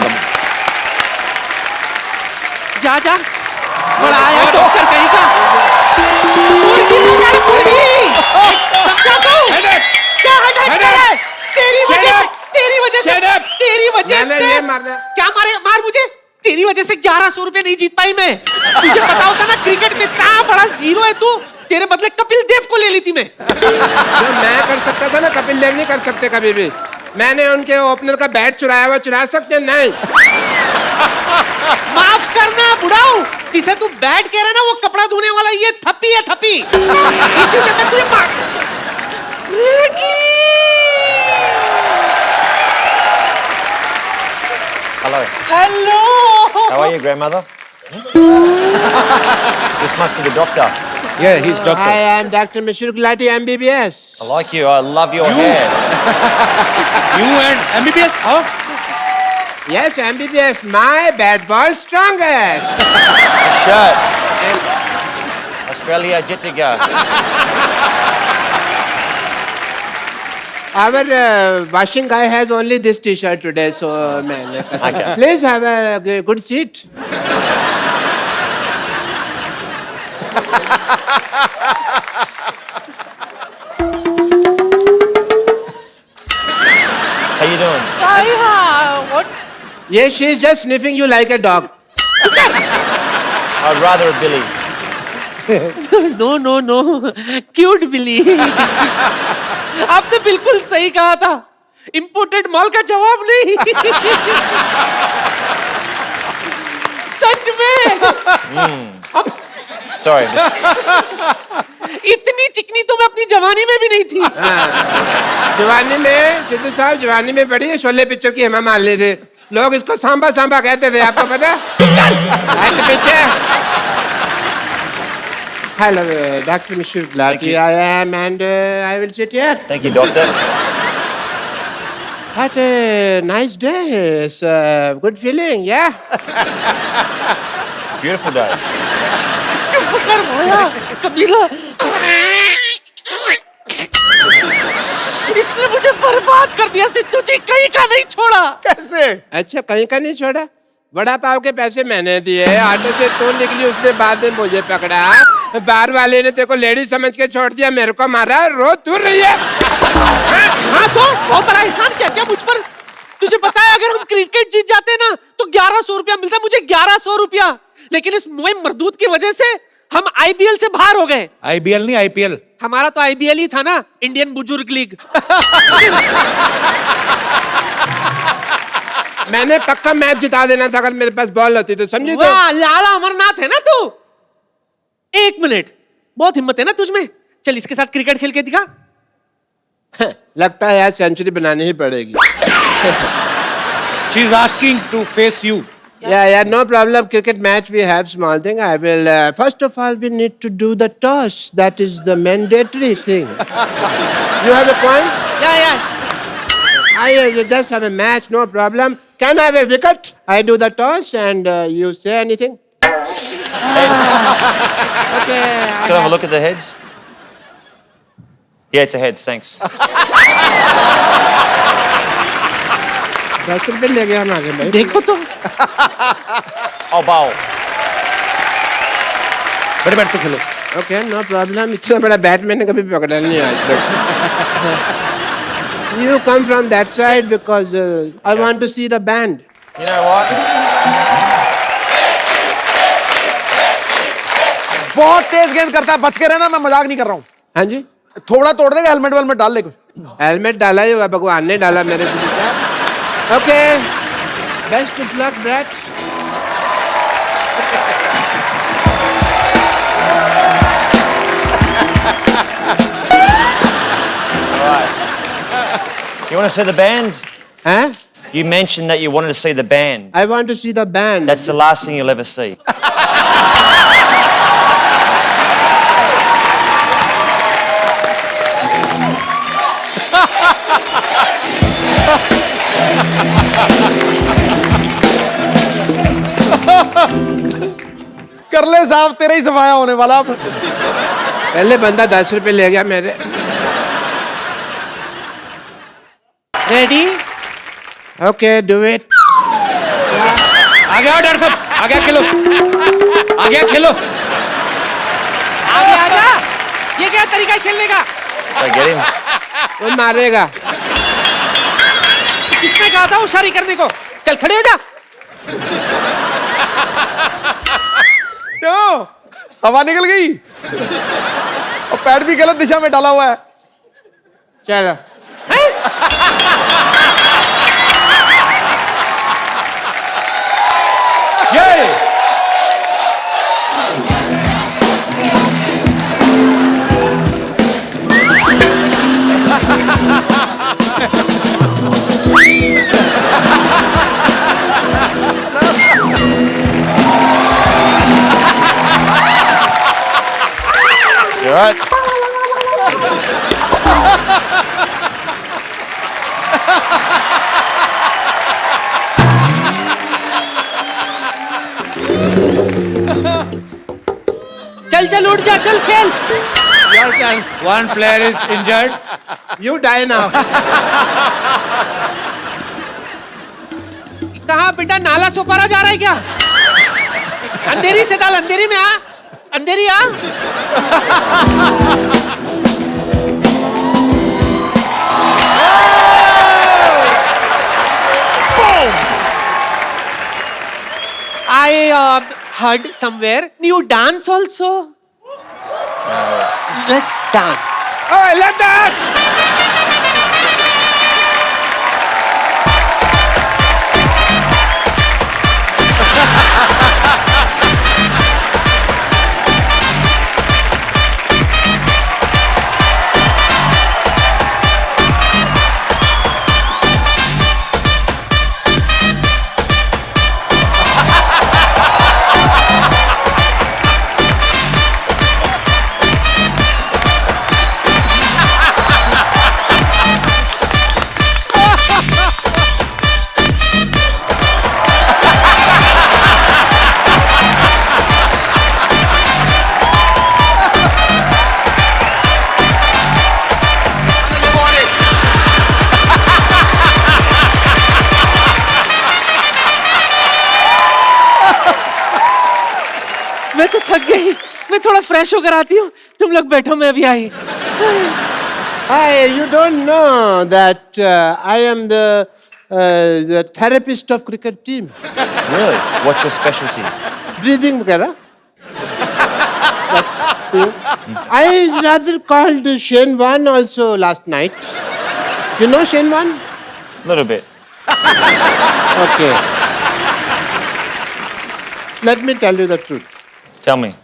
जा जा बड़ा आया डॉक्टर कहीं का मुर्गी बना मुर्गी समझा तू क्या हटाए तेरी वजह से क्या मार मुझे तेरी वजह से 1100 रुपए नहीं जीत पाई मैं. तुझे पता होता ना क्रिकेट में इतना बड़ा जीरो है तू. तेरे बदले कपिल देव को ले ली थी मैं. जो मैं कर सकता था ना कपिल देव नहीं कर सकते कभी भी. मैंने उनके ओपनर का बैट चुरा सकते नहीं. माफ करना बुढ़ाऊ, जिसे तू बैट कह रहा है ना वो कपड़ा धोने वाला ये थप्पी है थप्पी. इसी से मैं तुझे मार. Hello. Hello. How are you, grandmother? This must be the doctor. Yeah, he's doctor. I am Dr. Mishra Gulati, MBBS. I like you. I love your hair. You and MBBS? Huh? Yes, MBBS, my bad ball strongest. Shirt. Australia Jittiga. Our washing guy has only this T-shirt today, so man, Okay. please have a good seat. How you doing? What? Yes, she's just sniffing you like a dog. I'd rather a Billy. No. Cute Billy. आपने बिल्कुल सही कहा था। Imported माल का जवाब नहीं। सच में। अब Sorry. इतनी चिकनी तो मैं अपनी जवानी में भी नहीं थी। जवानी में सिद्धू साहब जवानी में बड़ी है शोले पिक्चर की हेमा मालिनी थे। लोग इसको सांबा सांबा कहते थे, आपको पता है? हट पीछे। Hello, Dr. Mishra Gulati. I am, and I will sit here. Thank you, doctor. What a nice day. It's a good feeling, yeah? Beautiful day. चुप कर भैया, कबीला। इसने मुझे बर्बाद कर दिया सिद्धू जी, कहीं का नहीं छोड़ा। कैसे? अच्छा, कहीं का नहीं छोड़ा? बड़ा पाव के पैसे मैंने दिए, ऑटो से तू निकली, उसने बाद में मुझे पकड़ा, बार वाले ने तेरे को लेडी समझ के छोड़ दिया, मेरे को मारा, रो तू रही है। हाँ तो बहुत बड़ा एहसान किया क्या मुझ पर? तुझे पता है अगर हम क्रिकेट जीत जाते ना तो 1100 रुपया मिलता, मुझे 1100 रुपया। लेकिन इस मोए मरदूत की वजह से हम आईबीएल से बाहर हो गए। आईबीएल नहीं, आईपीएल। हमारा तो आईबीएल ही था ना, इंडियन बुजुर्ग लीग। मैंने पक्का मैच जिता देना था अगर मेरे पास बॉल होती तो, समझी? तो वाह, लाला अमरनाथ है ना तू। 1 मिनट, बहुत हिम्मत है ना तुझ में। चल इसके साथ क्रिकेट खेल के दिखा। लगता है यार सेंचुरी बनानी ही पड़ेगी। She is asking to face you. Yeah, no problem. Cricket match, we have small thing. I will, first of all, we need to do the toss. That is the mandatory thing. You have a point? Yeah. I just have a match, no problem. Can I have a wicket? I do the toss and you say anything? Heads. Okay. Can I have a look at the heads? Yeah, it's a heads, thanks. 10 रुपये ले गया हम आगे भाई। देखो तो I'll bowl. बड़े bat से खेलो। Okay, no problem. इतना बड़ा बैट मैंने कभी पकड़ा नहीं आज तक। You come from that side because I want to see the band. You know what? बहुत तेज गेंद करता है, बच के रहना, मैं मजाक नहीं कर रहा हूँ। हाँ जी? थोड़ा तोड़ देगा, हेलमेट वेलमेट डाल ले कुछ। हेलमेट डाला ही हुआ, भगवान ने डाला मेरे को। Okay, best of luck brat. You want to see the band? Huh? You mentioned that you wanted to see the band. I want to see the band. That's the last thing you'll ever see. कर ले साहब, तेरा ही सफाया होने वाला अब। पहले बंदा 10 रुपए ले गया मेरे। रेडी। Okay, do it. आ गया डर सब, आ गया खेलो, आ गया खेलो। आगे आजा। ये क्या तरीका है खेलने का? So get him. वो मारेगा। किसने कहा था होशियारी करने को? चल खड़े हो जा। क्यों? हवा निकल गई और पैड भी गलत दिशा में डाला हुआ है। चलो। ये You alright? चल उठ जा, चल खेल। one player is injured. You die now. कहाँ बेटा नाला सोपारा जा रहा है क्या? अंधेरी से डाल, अंधेरी में आ, अंधेरी आ. I heard somewhere you dance also. Let's dance. Oh, I love that. मैं तो थक गई, मैं थोड़ा फ्रेश होकर आती हूँ, तुम लोग बैठो, मैं अभी आई. Hi, you don't know that I am the therapist of cricket team. Really? What's your specialty? Breathing वगैरह. I rather called Shane Warne also last night. You know Shane Warne? Little bit. Okay. Let me tell you the truth. Tell me.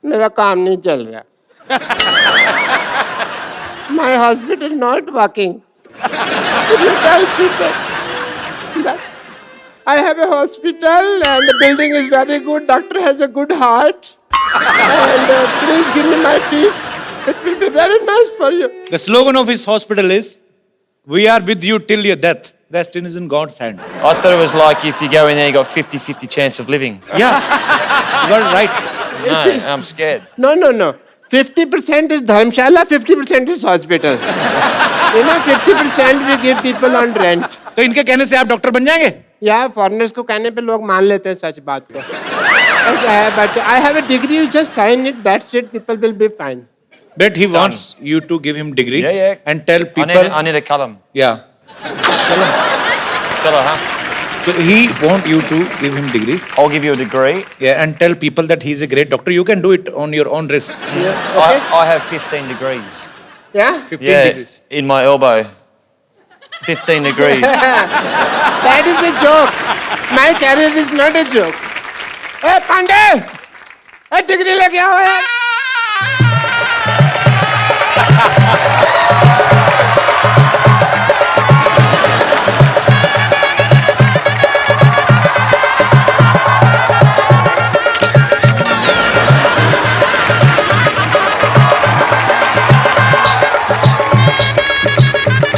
मेरा काम नहीं चल रहा. My hospital not working. You tell people that I have a hospital and the building is very good. Doctor has a good heart. And please give me my fees. It will be very nice for you. The slogan of his hospital is, "We are with you till your death. Rest is in God's hand." I thought it was like if you go in there, you got 50-50 chance of living. Yeah, you got it right. No, I'm scared. No. 50% is Dharmshala, 50% is hospital. You know, 50% we give people on rent. तो इनके कहने से आप doctor बन जाएंगे? या foreigners को कहने पे लोग मान लेते हैं सच बात को. ऐसा है, but I have a degree, you just sign it, that's it, people will be fine. But he wants you to give him degree Yeah. and tell people. I need a column. Yeah. Chalo, huh? So he want you to give him degree. I'll give you a degree. Yeah, and tell people that he's a great doctor. You can do it on your own risk. Okay? I have 15 degrees. Yeah? 15 degrees. In my elbow. 15 degrees. That is a joke. My career is not a joke. Hey, Pandey! Hey, degree लेके आओ यार.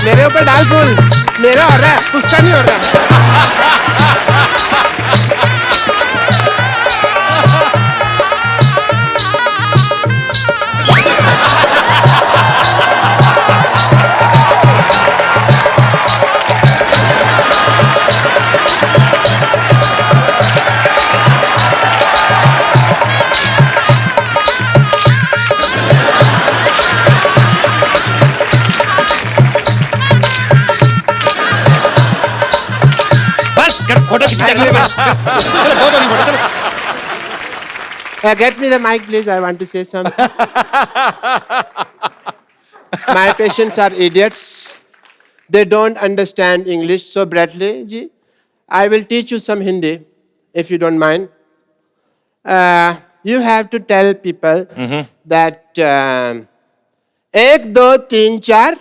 मेरे ऊपर डाल फूल. मेरा हो रहा है, उसका नहीं हो रहा. बस कर फोटो खींच चलो बहुत होगी फोटो चलो. Get me the mic, please. I want to say something. My patients are idiots. They don't understand English. So, Bradley ji, I will teach you some Hindi, if you don't mind. You have to tell people that 1, 2, 3, 4.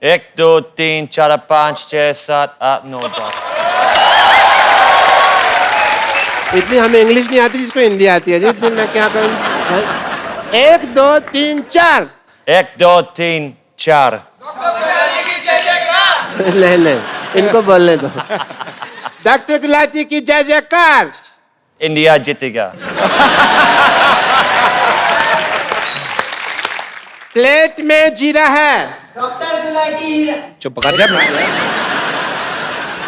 1, 2, 3, 4, 5, 6, 7, 8, 9, 10. इतनी हमें English नहीं आती जिसको हिंदी आती है. जितनी मैं क्या करूँ? 1, 2, 3, 4. 1, 2, 3, 4. नहीं, इनको बोलने दो. डॉक्टर गुलाटी की जय जयकार. India जीतेगा. प्लेट में जीरा है. चुप कर जा।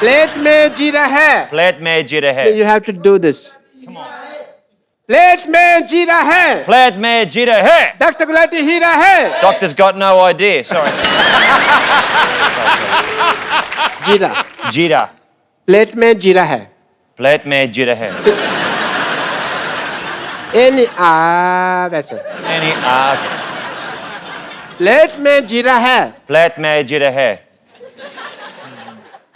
प्लेट में जीरा है. Plate में जीरा है. You have to do this. Plate में जीरा है. Plate में जीरा है. डॉक्टर गुलाटी हीरा है. Doctor's got no idea. Sorry. जीरा. Jeera. प्लेट में जीरा है. Plate में जीरा है. वैसे. Okay. प्लेट में जीरा है. Plate में जीरा है.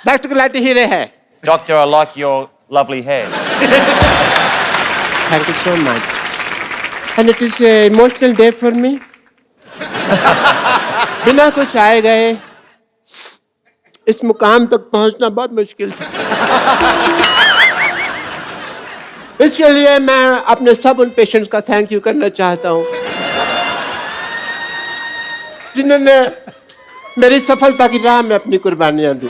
डॉक्टर गुलाटी हीरे है. Doctor, I like your lovely hair. Thank you so much. And it is an emotional day for me. बिना कुछ आए गए इस मुकाम तक पहुंचना बहुत मुश्किल था. इसके लिए मैं अपने सब उन पेशेंट्स का थैंक यू करना चाहता हूं जिन्होंने मेरी सफलता की राह में अपनी कुर्बानियां दी.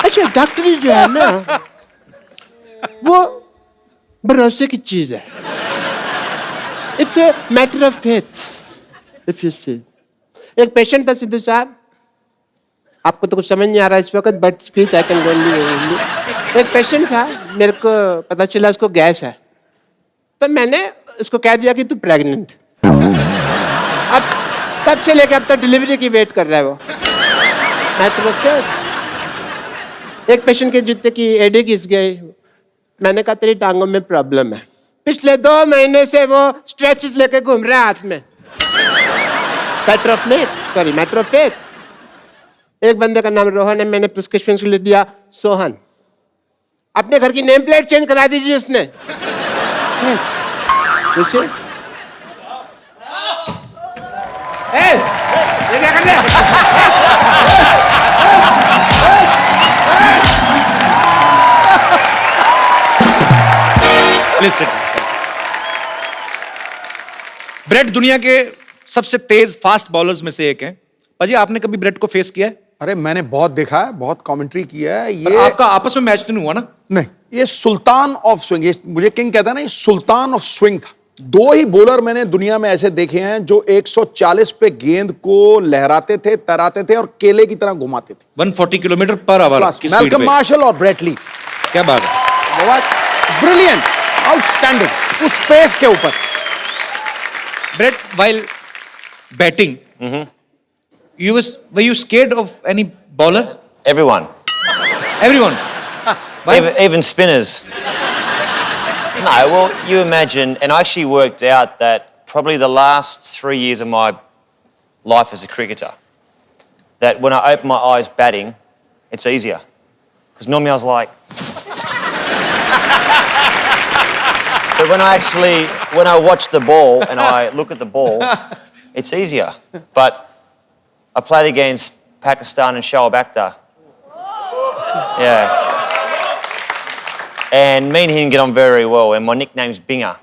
अच्छा, डॉक्टरी जो है ना वो भरोसे की चीज है. It's a matter of faith if you see. एक पेशेंट था सिद्धू साहब, आपको तो कुछ समझ नहीं आ रहा इस वक्त, बट स्पीच आई कैन गोली. एक पेशेंट था, मेरे को पता चला उसको गैस है, तो मैंने उसको कह दिया कि तू प्रेग्नेंट. अब तब से लेकर अब तक डिलीवरी की वेट कर रहा है वो. Matter of faith. एक पेशेंट के जूते की एडी घिस गई. मैंने कहा तेरी टांगों में प्रॉब्लम है. पिछले 2 महीने से वो स्ट्रेचेस लेके घूम रहा है हाथ में. Matter of faith. एक बंदे का नाम रोहन है, मैंने प्रिस्क्रिप्शन के लिए दिया सोहन. अपने घर की नेम प्लेट चेंज करा दीजिए उसने. ये क्या कर रहे हैं? ब्रेट दुनिया के सबसे तेज फास्ट बॉलर्स में से एक है. पाजी, आपने कभी ब्रेट को फेस किया है? अरे मैंने बहुत देखा है, बहुत कमेंट्री किया है. पर ये आपका आपस में मैच तो नहीं हुआ ना? नहीं, ये सुल्तान ऑफ स्विंग, ये मुझे किंग कहता है ना, ये सुल्तान ऑफ स्विंग था. 2 ही बॉलर मैंने दुनिया में ऐसे देखे हैं जो 140 पे गेंद को लहराते थे, तराते थे और केले की तरह घुमाते थे. 140 kilometre per hour. Malcolm Marshall और ब्रेट ली. क्या बात है. ब्रिलियंट, आउटस्टैंडिंग उस पेस के ऊपर. Brett, while batting, were you scared of any bowler? Everyone. Everyone. Why? Even spinners. No, well, you imagine, and I actually worked out that probably the last 3 years of my life as a cricketer, that when I open my eyes batting, it's easier. Because normally I was like... But when I watch the ball and I look at the ball, it's easier. But I played against Pakistan and Shoaib Akhtar. Yeah. And me and him get on very well, and my nickname's Binger.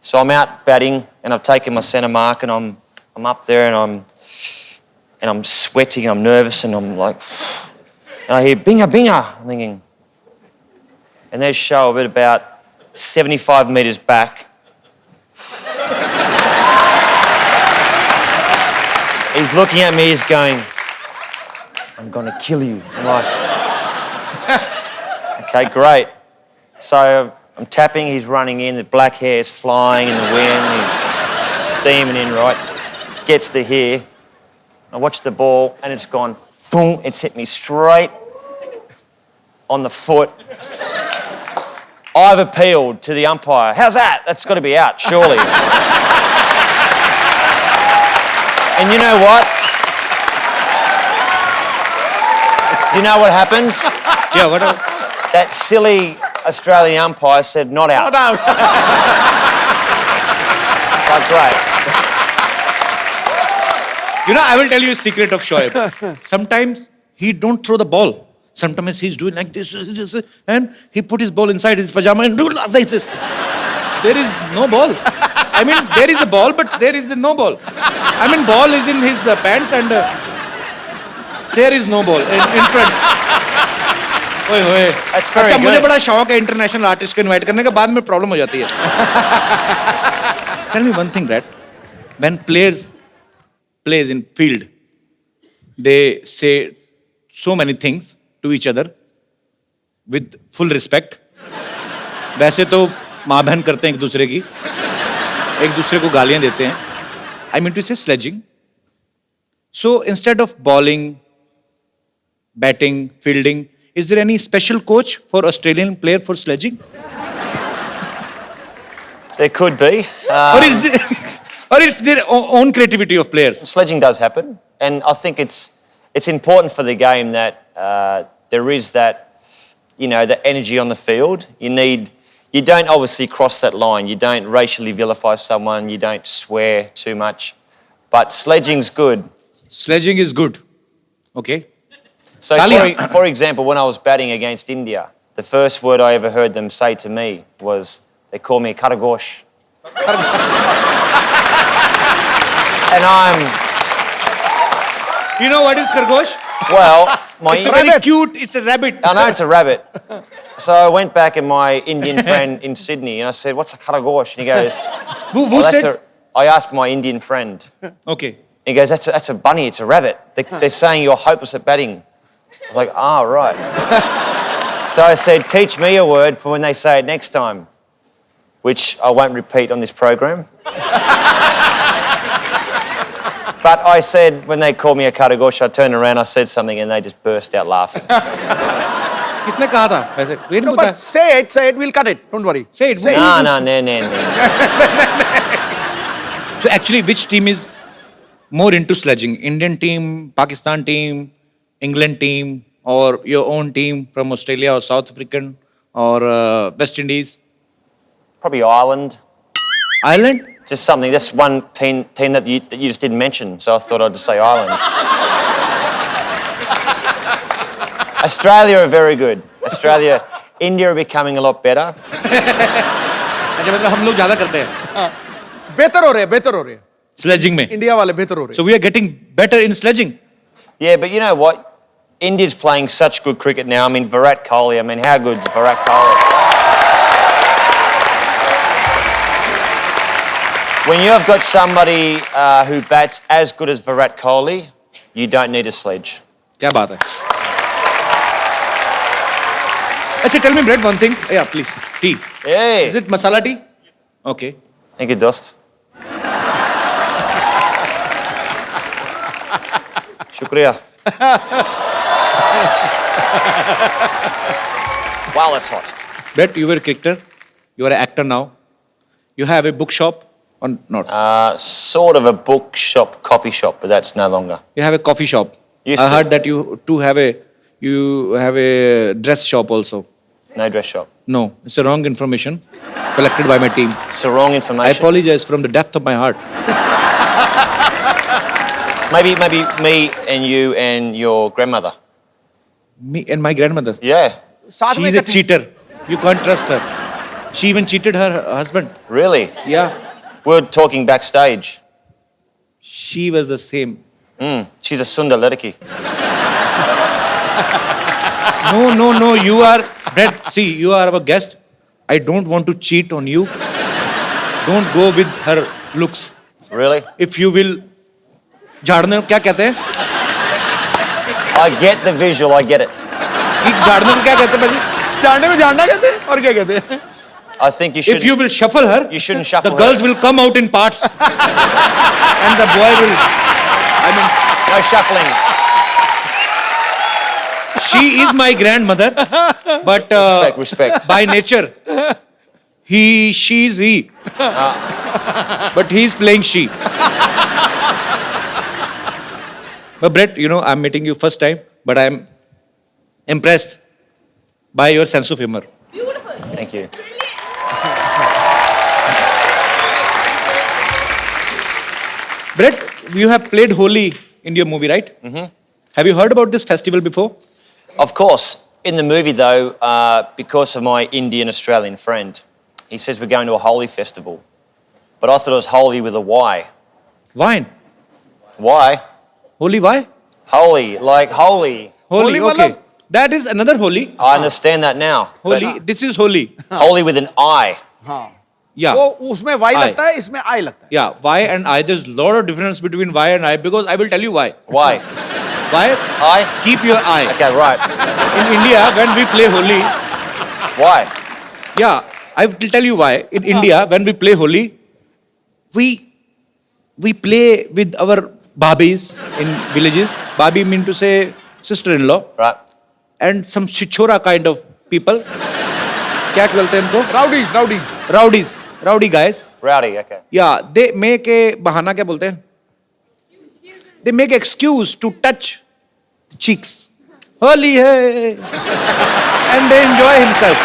So I'm out batting, and I've taken my centre mark, and I'm up there, and I'm sweating, I'm nervous, and I'm like, and I hear Binger, Binger. I'm thinking, and there's Shoaib at about 75 metres back. He's looking at me, he's going, I'm gonna kill you. I'm like, okay, great. So I'm tapping, he's running in, the black hair is flying in the wind, he's steaming in, right? Gets to here. I watch the ball and it's gone, boom, it's hit me straight on the foot. I've appealed to the umpire. How's that? That's got to be out, surely. And you know what? Do you know what happened? Yeah, what? That silly Australian umpire said not out. Not out. Like, great. You know, I will tell you a secret of Shoaib. Sometimes he don't throw the ball. Sometimes he's doing like this, and he put his ball inside his pajama and do like this. There is no ball. I mean, there is a ball, but there is no ball. I mean, ball is in his pants and there is no ball in front. ओए होए. अच्छा, मुझे बड़ा शौक है international artist को invite करने का, बाद में प्रॉब्लम हो जाती है. Tell me one thing, Brad. when players plays in field, they say so many things to each other with full respect. वैसे तो माँ बहन करते हैं एक दूसरे को गालियां देते हैं. I mean to say sledging. So instead of bowling, batting, fielding, is there any special coach for Australian player for sledging? There could be. Or is their own creativity of players? Sledging does happen, and I think it's important for the game that there is that, the energy on the field. You don't obviously cross that line. You don't racially vilify someone. You don't swear too much. But sledging's good. Sledging is good. Okay. So, Talia. for example, when I was batting against India, the first word I ever heard them say to me was, they call me Karagosh. And You know what is Khargosh? well, It's a very cute, it's a rabbit. I know it's a rabbit. So I went back and my Indian friend in Sydney and I said, what's a Karagosh? And he goes, Who said? I asked my Indian friend. Okay. He goes, that's a bunny, it's a rabbit. They're saying you're hopeless at batting. I was like, right. So I said, teach me a word for when they say it next time, which I won't repeat on this program. But I said, when they called me a Karagosh, I turned around, I said something, and they just burst out laughing. किसने कहा था वैसे? ये नहीं No, पता. but say it, we'll cut it. Don't worry. Say it. No. So actually, which team is more into sledging? Indian team, Pakistan team, England team, or your own team from Australia or South African or West Indies? Probably Ireland. Ireland? Just something. That's one team that you just didn't mention, so I thought I'd just say Ireland. Australia are very good. India are becoming a lot better. अच्छा मतलब हम लोग ज़्यादा करते हैं. बेहतर हो रहे हैं. Sledging में. इंडिया वाले बेहतर हो रहे हैं. So we are getting better in sledging. Yeah, but you know what? India's playing such good cricket now. I mean, Virat Kohli. I mean, how good's Virat Kohli? When you have got somebody who bats as good as Virat Kohli, you don't need a sledge. क्या बात है? अच्छा, tell me, Brett, one thing. Yeah, please. Tea. Hey. Is it masala tea? Okay. Thank you, Dost. Shukriya. Wow, that's hot. Brett, you were a cricketer. You are an actor now. You have a bookshop or not? Sort of a bookshop, coffee shop, but that's no longer. You have a coffee shop. Used I to. heard that you have a dress shop also. No dress shop. No, it's a wrong information collected by my team. It's the wrong I information. apologize from the depth of my heart. Maybe me and you and your grandmother. Me and my grandmother. Yeah. साथ में She's a इकट्ठे- cheater. You can't trust her. She even cheated her husband. Really? Yeah. We were talking backstage. She was the same. She's a Sundar Ladaki. No. You are, Brett, see, you are our guest. I don't want to cheat on you. Don't go with her looks. Really? If you will, झाड़ने को क्या कहते हैं? I get the visual, I get it. झाड़ने को क्या कहते हैं भाजी? जानने में जानना कहते हैं और क्या कहते हैं? I think you should. If you will shuffle her, You shouldn't shuffle the her. girls will come out in parts. And the boy will, No shuffling. she is my grandmother, but Respect. by nature, she is he. But he is playing she. But Brett, I'm meeting you first time, but I'm impressed by your sense of humor. Thank you. Brett, you have played Holi in your movie, right? Mm-hmm. Have you heard about this festival before? Of course. In the movie, though, because of my Indian-Australian friend, he says we're going to a Holi festival. But I thought it was Holi with a Y. Wine. Why? Holi, why? Holy, like holy. Holi, Holi okay. matlab? That is another Holi. I understand that now. but Holi, this is Holi. Holy with an I. Yeah. वो उसमें Y I. लगता है, इसमें आई लगता है. Yeah, Y and I. There's a lot of difference between Y and I because I will tell you why. Why? Why? I? Keep your eye. Okay, right. In India, when we play Holi, Why? yeah, I will tell you why. In India, when we play Holi, we play with our babis in villages. Babi mean to say sister-in-law. Right. And some chichora kind of people. क्या बोलते हैं इनको? Rowdies. Rowdy guys. Rowdy, okay. Yeah, they make a बहाना क्या बोलते हैं? They make excuse to touch the cheeks. Holi है, and they enjoy himself.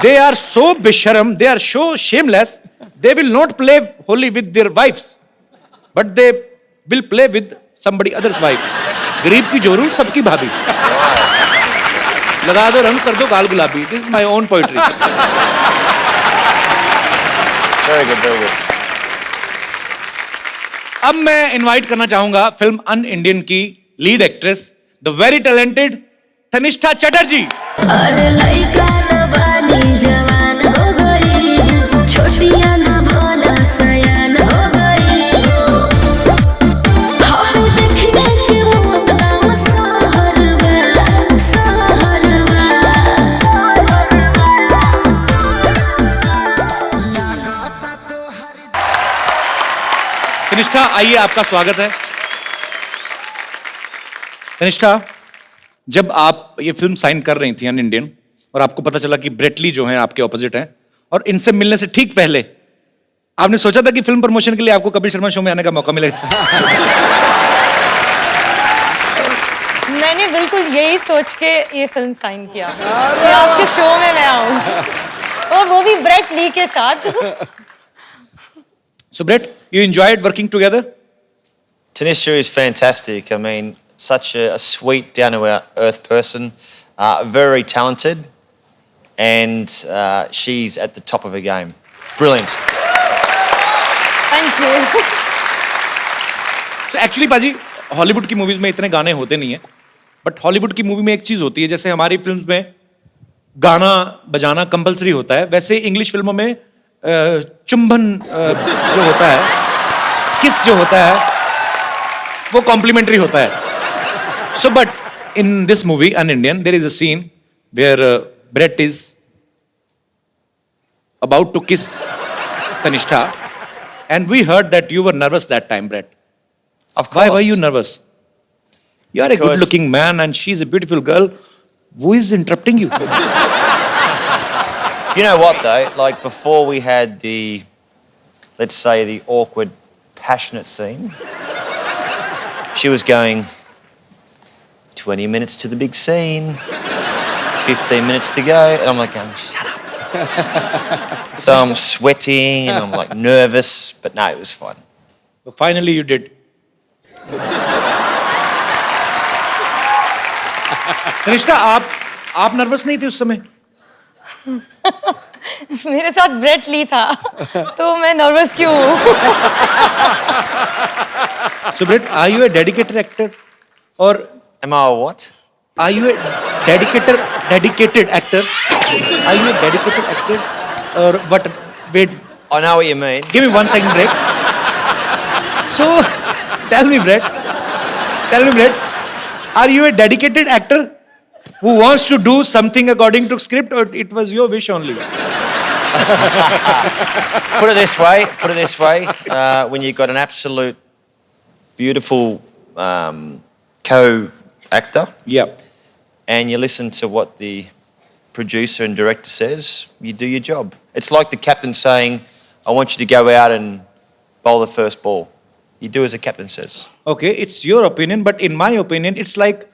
They are so bisharam, they are so shameless. They will not play Holi with their wives, but they will play with somebody other's wife. गरीब की जोरू सबकी भाभी. लगा दो रंग कर दो गाल गुलाबी. This is my own poetry. Very good, very good. अब मैं इनवाइट करना चाहूंगा फिल्म अन इंडियन की lead actress the very talented Tanishtha Chatterjee. अरे लइका न बानी जवान हो गई, छोटिया न भोला सयान हो गई. हम देखने के मौत का सहरवा. तनिष्ठा आइए, आपका स्वागत है. तनिष्ठा, जब आप ये फिल्म साइन कर रही थी अन इंडियन और आपको पता चला कि ब्रेट ली जो है आपके ऑपोजिट हैं और इनसे मिलने से ठीक पहले आपने सोचा था कि फिल्म प्रमोशन के लिए आपको कपिल शर्मा शो में आने का मौका मिलेगा? मैंने बिल्कुल यही सोच के ये फिल्म साइन किया कि आपके शो में मैं आऊं, और वो भी ब्रेट ली के साथ. So Brett, you enjoyed working together? Tanisha is fantastic. I mean, such a sweet, down-to-earth person, very talented, and she's at the top of her game. Brilliant. Thank you. So actually पाजी, Hollywood की movies में इतने गाने होते नहीं है, but Hollywood की movie में एक चीज होती है, जैसे हमारी फिल्म्स में गाना बजाना कंपलसरी होता है, वैसे इंग्लिश फिल्मों में चुंबन जो होता है, किस जो होता है, वो कॉम्प्लीमेंट्री होता है. So but in this movie un Indian there is a scene where Brett is about to kiss Tannishtha and we heard that you were nervous that time. Brett, Of course. why were you nervous? You are a Because- good looking man and she's a beautiful girl. Who is interrupting you? You know what, though? Like, before we had the, let's say, the awkward, passionate scene, she was going, 20 minutes to the big scene, 15 minutes to go, and I'm like going, shut up. So I'm sweating, and I'm like nervous, but no, it was fun. So finally you did. Tanishtha, आप nervous नहीं थे उस समय? मेरे साथ Brett Lee था, तो मैं नर्वस क्यों हूँ? So Brett, are you a dedicated actor? Or Am I a what? are you a dedicated actor? Are you a dedicated actor? Or what? Wait, I know what you mean. give me 1 second break. So, tell me Brett, are you a dedicated actor who wants to do something according to script, or it was your wish only? Put it this way, when you've got an absolute beautiful co-actor, Yeah. and you listen to what the producer and director says, you do your job. It's like the captain saying, I want you to go out and bowl the first ball. You do as the captain says. Okay, it's your opinion, but in my opinion, it's like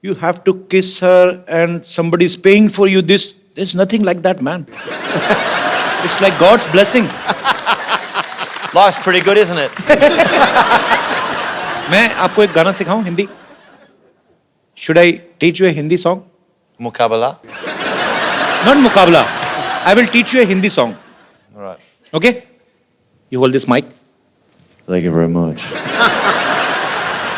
you have to kiss her and somebody's paying for you this. There's nothing like that, man. It's like God's blessings. Life's pretty good, isn't it? मैं आपको एक गाना सिखाऊं Hindi? Should I teach you a Hindi song? Mukabala. Not मुकाबला. I will teach you a Hindi song. All right. Okay? You hold this mic. Thank you very much.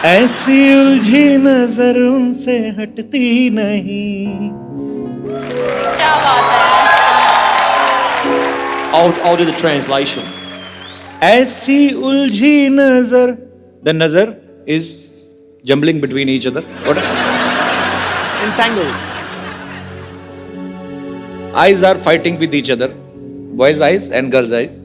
ऐसी उलझी नजर उनसे हटती नहीं, I'll do the translation. ऐसी उलझी नजर. The nazar is jumbling between each other. What? Entangled. Eyes are fighting with each other. Boys' eyes and girls' eyes.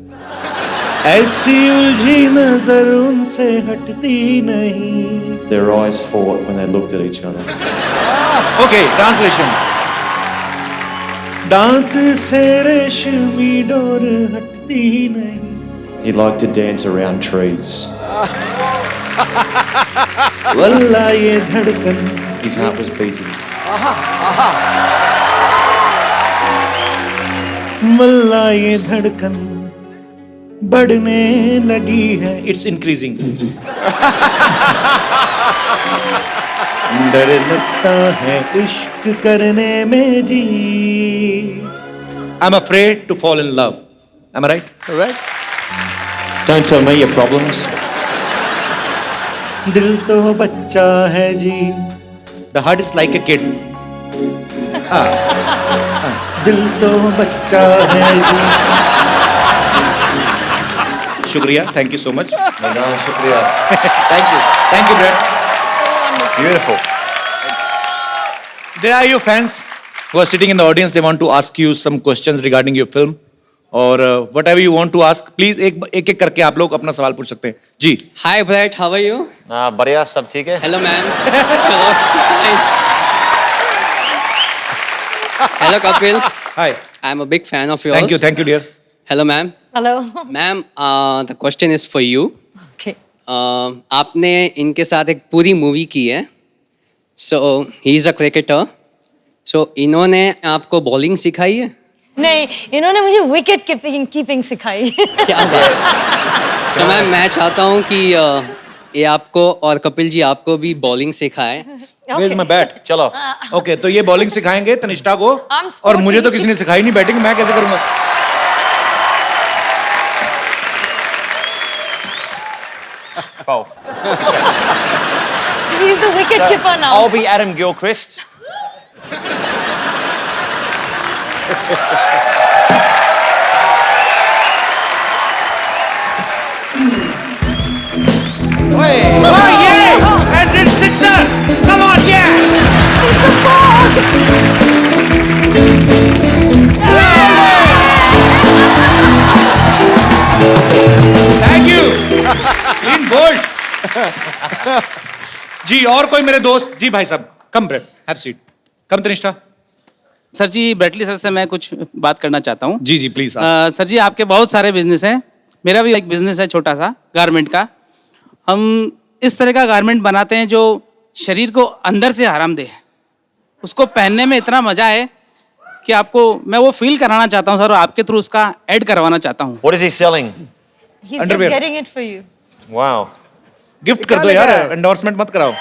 ऐसी उलझी नजर उनसे हटती नहीं. Their eyes fought when they looked at each other. Okay, translation. दांत से रेशमी door हटती नहीं. He liked to dance around trees. वल्ला ये धड़कन. His heart was beating. वल्ला ये धड़कन बढ़ने लगी है. It's increasing. डर लगता है इश्क करने में जी. I'm afraid to fall in love. Am I right? Correct. Don't tell me your problems. दिल तो बच्चा है जी. The heart is like a kid. दिल तो बच्चा है जी. शुक्रिया. Thank you so much. No, shukriya. Thank you, Brad. Beautiful. There are your fans who are sitting in the audience. They want to ask you some questions regarding your film. और whatever you want to ask, please एक करके आप लोग अपना सवाल पूछ सकते हैं. जी. Hi Brett, how are you? बढ़िया सब ठीक है. Hello ma'am. Hello. Hello Kapil. Hi. I'm a big fan of yours. Thank you, dear. Hello ma'am. Hello. Ma'am, the question is for you. Okay. आपने इनके साथ एक पूरी मूवी की है. So he is a cricketer. So इन्होंने आपको bowling सिखाई है? नहीं, इन्होंने मुझे विकेट कीपिंग सिखाई. क्या बात. So मैं चाहता हूँ कि ये आपको और कपिल जी आपको भी बॉलिंग सिखाए. Where's my bat? चलो. Okay, तो ये बॉलिंग सिखाएंगे तनिष्ठा को. I'm और मुझे तो किसी ने सिखाई नहीं बैटिंग. मैं कैसे करूँगा? Bowl. So he's the wicket keeper now. I'll be Adam Gilchrist. Oh yeah! And it's sixer. Come on, yeah! Thank you. Clean bold. जी और कोई मेरे दोस्त. जी भाई साहब. Come Brett. Have seat. Come Tannishtha. Sir जी, ब्रेटली सर से मैं कुछ बात करना चाहता हूँ. जी प्लीज. सर जी, आपके बहुत सारे बिजनेस हैं. मेरा भी एक बिजनेस है छोटा सा गारमेंट का. हम इस तरह का गारमेंट बनाते हैं जो शरीर को अंदर से आराम दे. उसको पहनने में इतना मजा है कि आपको मैं वो फील कराना चाहता हूँ सर, और आपके थ्रू उसका ऐड करवाना चाहता हूँ. What is he selling? He's Underwear. just getting it for you. Wow. Gift कर दो यार. एंडोर्समेंट मत कराओ.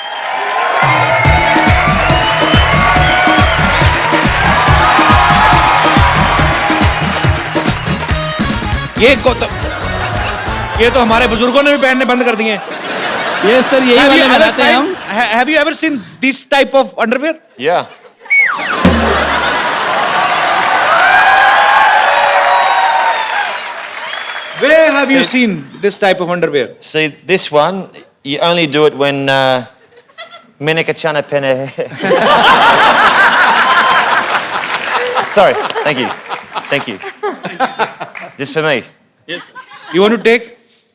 ये तो हमारे बुजुर्गों ने भी पहनने बंद कर दिए हैं. ये सर यही वाले बनाते हैं हम. Have you ever seen this type of underwear? Yeah. Where have you seen this type of underwear? See, this one, you only do it when Menekachana Pene. Sorry, thank you. Thank you. This for me. Yes. You want to take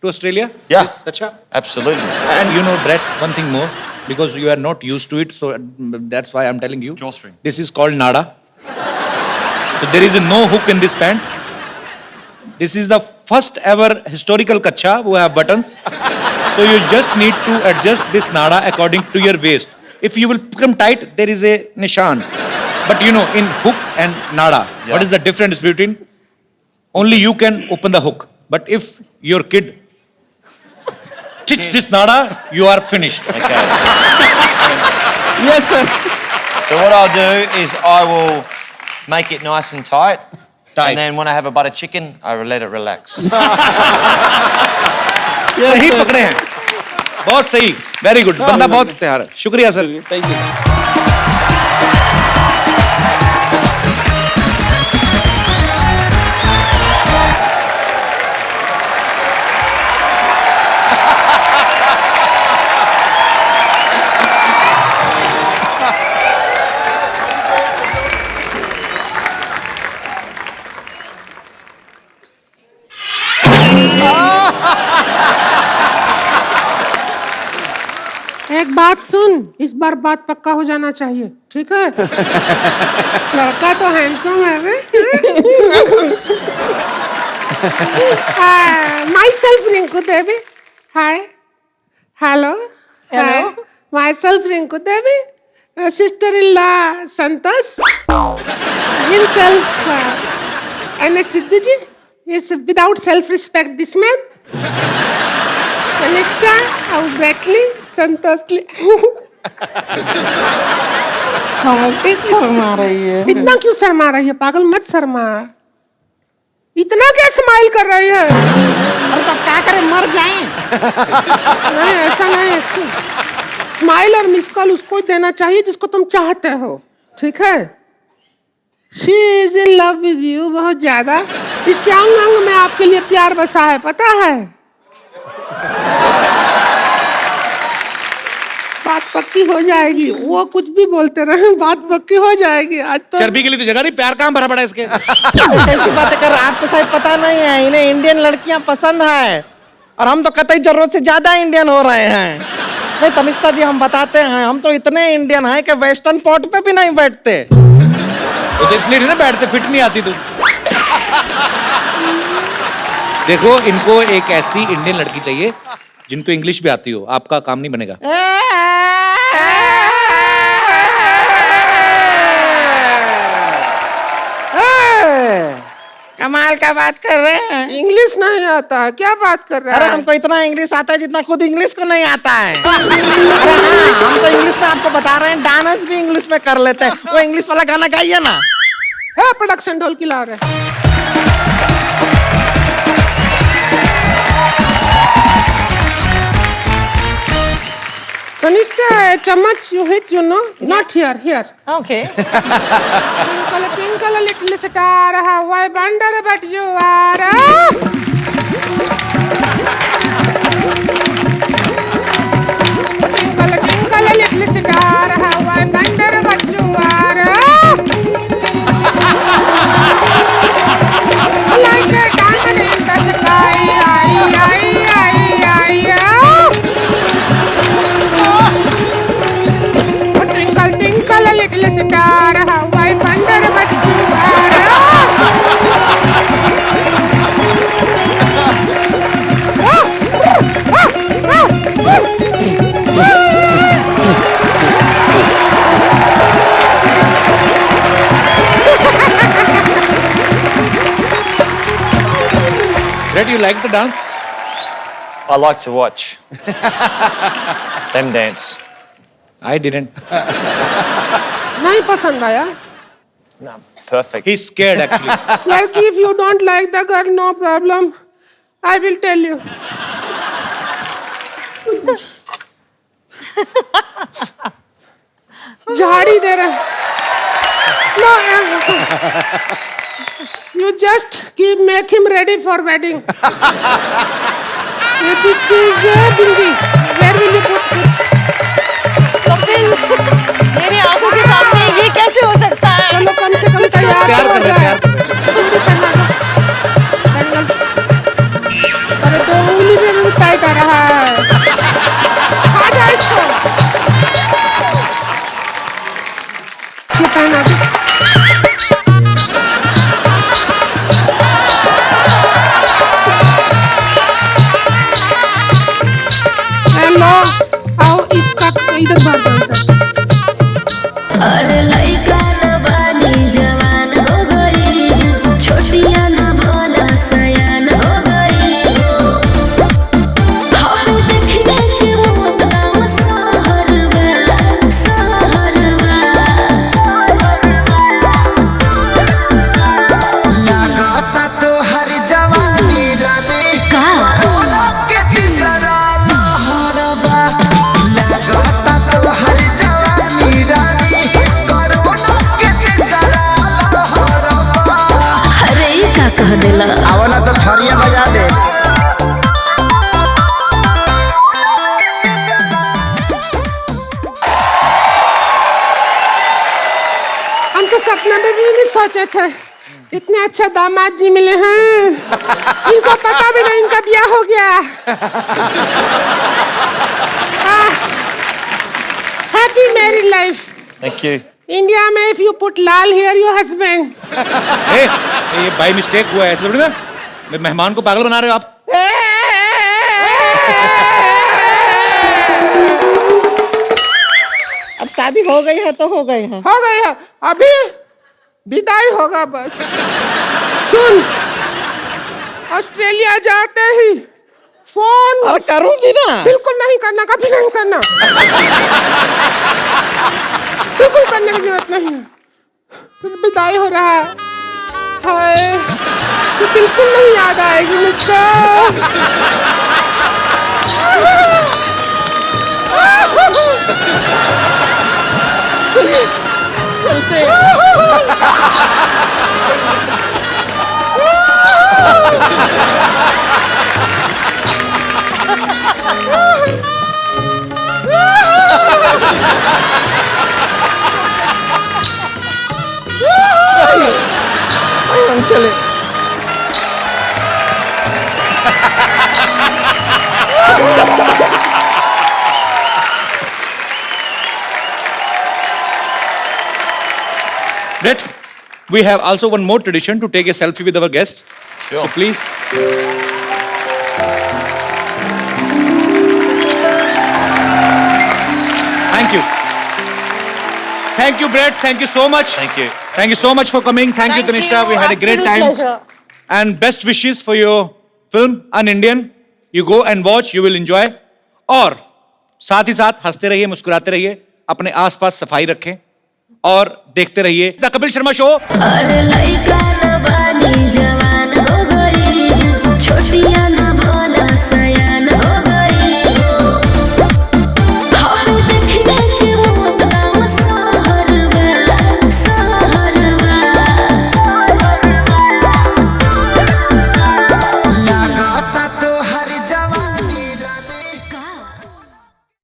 to Australia? Yeah. Yes, Acha. Absolutely. And you know, Brett, one thing more, because you are not used to it, so that's why I'm telling you. Drawstring. This is called nada. So there is no hook in this pant. This is the first ever historical kacha who have buttons. So you just need to adjust this nada according to your waist. If you will become tight, there is a nishan. But you know, in hook and nada, what is the difference between? Only you can open the hook. But if your kid stitch this nada, you are finished. Okay. Yes, sir. So what I'll do is I will make it nice and tight. And then when I have a butter chicken, I will let it relax. सही पकड़े हैं. बहुत सही. Very good. बंदा बहुत तैयार है. शुक्रिया सर. Thank you. एक बात सुन, इस बार बात पक्का हो जाना चाहिए, ठीक है? लड़का तो हैंडसम है रे। Myself Rinku Devi. Hi. Hello. Hello. Hi. Myself Rinku Devi. Sister-in-law Santosh. Himself N.S. Siddhuji. Is without self-respect this man. Kanishka, Bradley, Santosh. Sharma रही है। इतना क्यों शर्मा रही है? पागल मत शर्मा। इतना क्या स्माइल कर रही है? अरे तो क्या करें, मर जाएं? नहीं ऐसा नहीं, स्माइल और मिस कॉल उसको ही देना चाहिए जिसको तुम चाहते हो, ठीक है? She is in love with you बहुत ज्यादा। इसके अंग अंग में आपके लिए प्यार बसा है, पता है? बात पक्की हो जाएगी, वो कुछ भी बोलते रहे, बात पक्की हो जाएगी। आज तो चर्बी के लिए तो जगह नहीं, प्यार कहाँ भरा पड़ा है इसके। कैसी बातें कर रहे हैं? आपको शायद पता नहीं है, इन्हें इंडियन लड़कियां पसंद है और हम तो कतई जरूरत से ज्यादा इंडियन हो रहे हैं। नहीं तनिष्का जी, हम बताते हैं, हम तो इतने इंडियन हैं कि वेस्टर्न पॉट पे भी नहीं बैठते। तो इसलिए नहीं ना बैठते, फिट नहीं आती तू। देखो, इनको एक ऐसी इंडियन लड़की चाहिए जिनको इंग्लिश भी आती हो, आपका काम नहीं बनेगा। कमाल का बात कर रहे हैं। इंग्लिश नहीं आता है, क्या बात कर रहा है? अरे हमको इतना इंग्लिश आता है जितना खुद इंग्लिश को नहीं आता है। अरे हाँ, हम तो इंग्लिश में आपको बता रहे हैं, डांस भी इंग्लिश में कर लेते हैं। वो इंग्लिश वाला गाना गाइए ना। है प्रोडक्शन ढोल की ला रहे। Kanishka, चम्मच you hit, you know, not here, here. Okay. Twinkle, twinkle, little star, how I wonder but you are. Twinkle, twinkle, little star, how I wonder but you are. Like a diamond in the sky, Twinkle, twinkle, little star, how I wonder what you Red, you like the dance? I like to watch them dance. I didn't. नहीं पसंद आया? No, perfect. He's scared actually. Like if you don't like the girl, no problem. I will tell you. झाड़ी दे रहा। No, you just make him ready for wedding. This is Bindi. Where will you put it? Kapil, मेरे आंखों के सामने ये कैसे हो सकता है? चलो कम से कम तैयार प्यार तो कर हो रहे हैं, जाए। चूड़ी पहना दो। अरे तो उंगली में भी टाइट आ रहा है। खा जा इसको। ये पहना दो। हेलो, आओ इसका इधर बात करो। अरे लइका न बानी जवान हो गई, छोटिया न भोला सयान हो गई। हम देखने के मौत गाँव सहरवा, सहरवा। लागता तो हर जवानी रानी का के तीसरा लहरबा। लागता तो हर जवानी रानी कोरोना के तीसरा लहरबा। अरे ये का कह देला? आवला तो थरिया बजा दे। हम तो सपना में भी नहीं सोचे थे इतने अच्छे दामाद जी मिले हैं। इनको पता भी नहीं इनका ब्याह हो गया। wife. Thank you. India में if you put lal here, your husband. ये बाई मिस्टेक हुआ है, ऐसे थोड़ी ना मेहमान को पागल बना रहे हो आप। अब शादी हो गई है तो हो गई है। हो गई है, अभी विदाई होगा बस। सुन, ऑस्ट्रेलिया जाते ही फोन। अरे करूंगी ना। बिल्कुल नहीं करना, कभी नहीं करना। बिल्कुल करने की जरूरत नहीं है। फिर विदाई हो रहा है, हाय, तो बिल्कुल नहीं याद आएगी मुझको। चलिए, चलते हैं। हम चले। Brett, we have also one more tradition to take a selfie with our guests. Sure. So please. Thank you. Thank you, Brett. Thank you so much. Thank you. Thank you so much for coming. Thank you, Tanisha. We had a great time. Pleasure. And best wishes for your film, An Indian. You go and watch, you will enjoy. और साथ ही साथ हंसते रहिए, मुस्कुराते रहिए, अपने आसपास सफाई रखें और देखते रहिए द कपिल शर्मा शो। अरे लइका न बानी जवान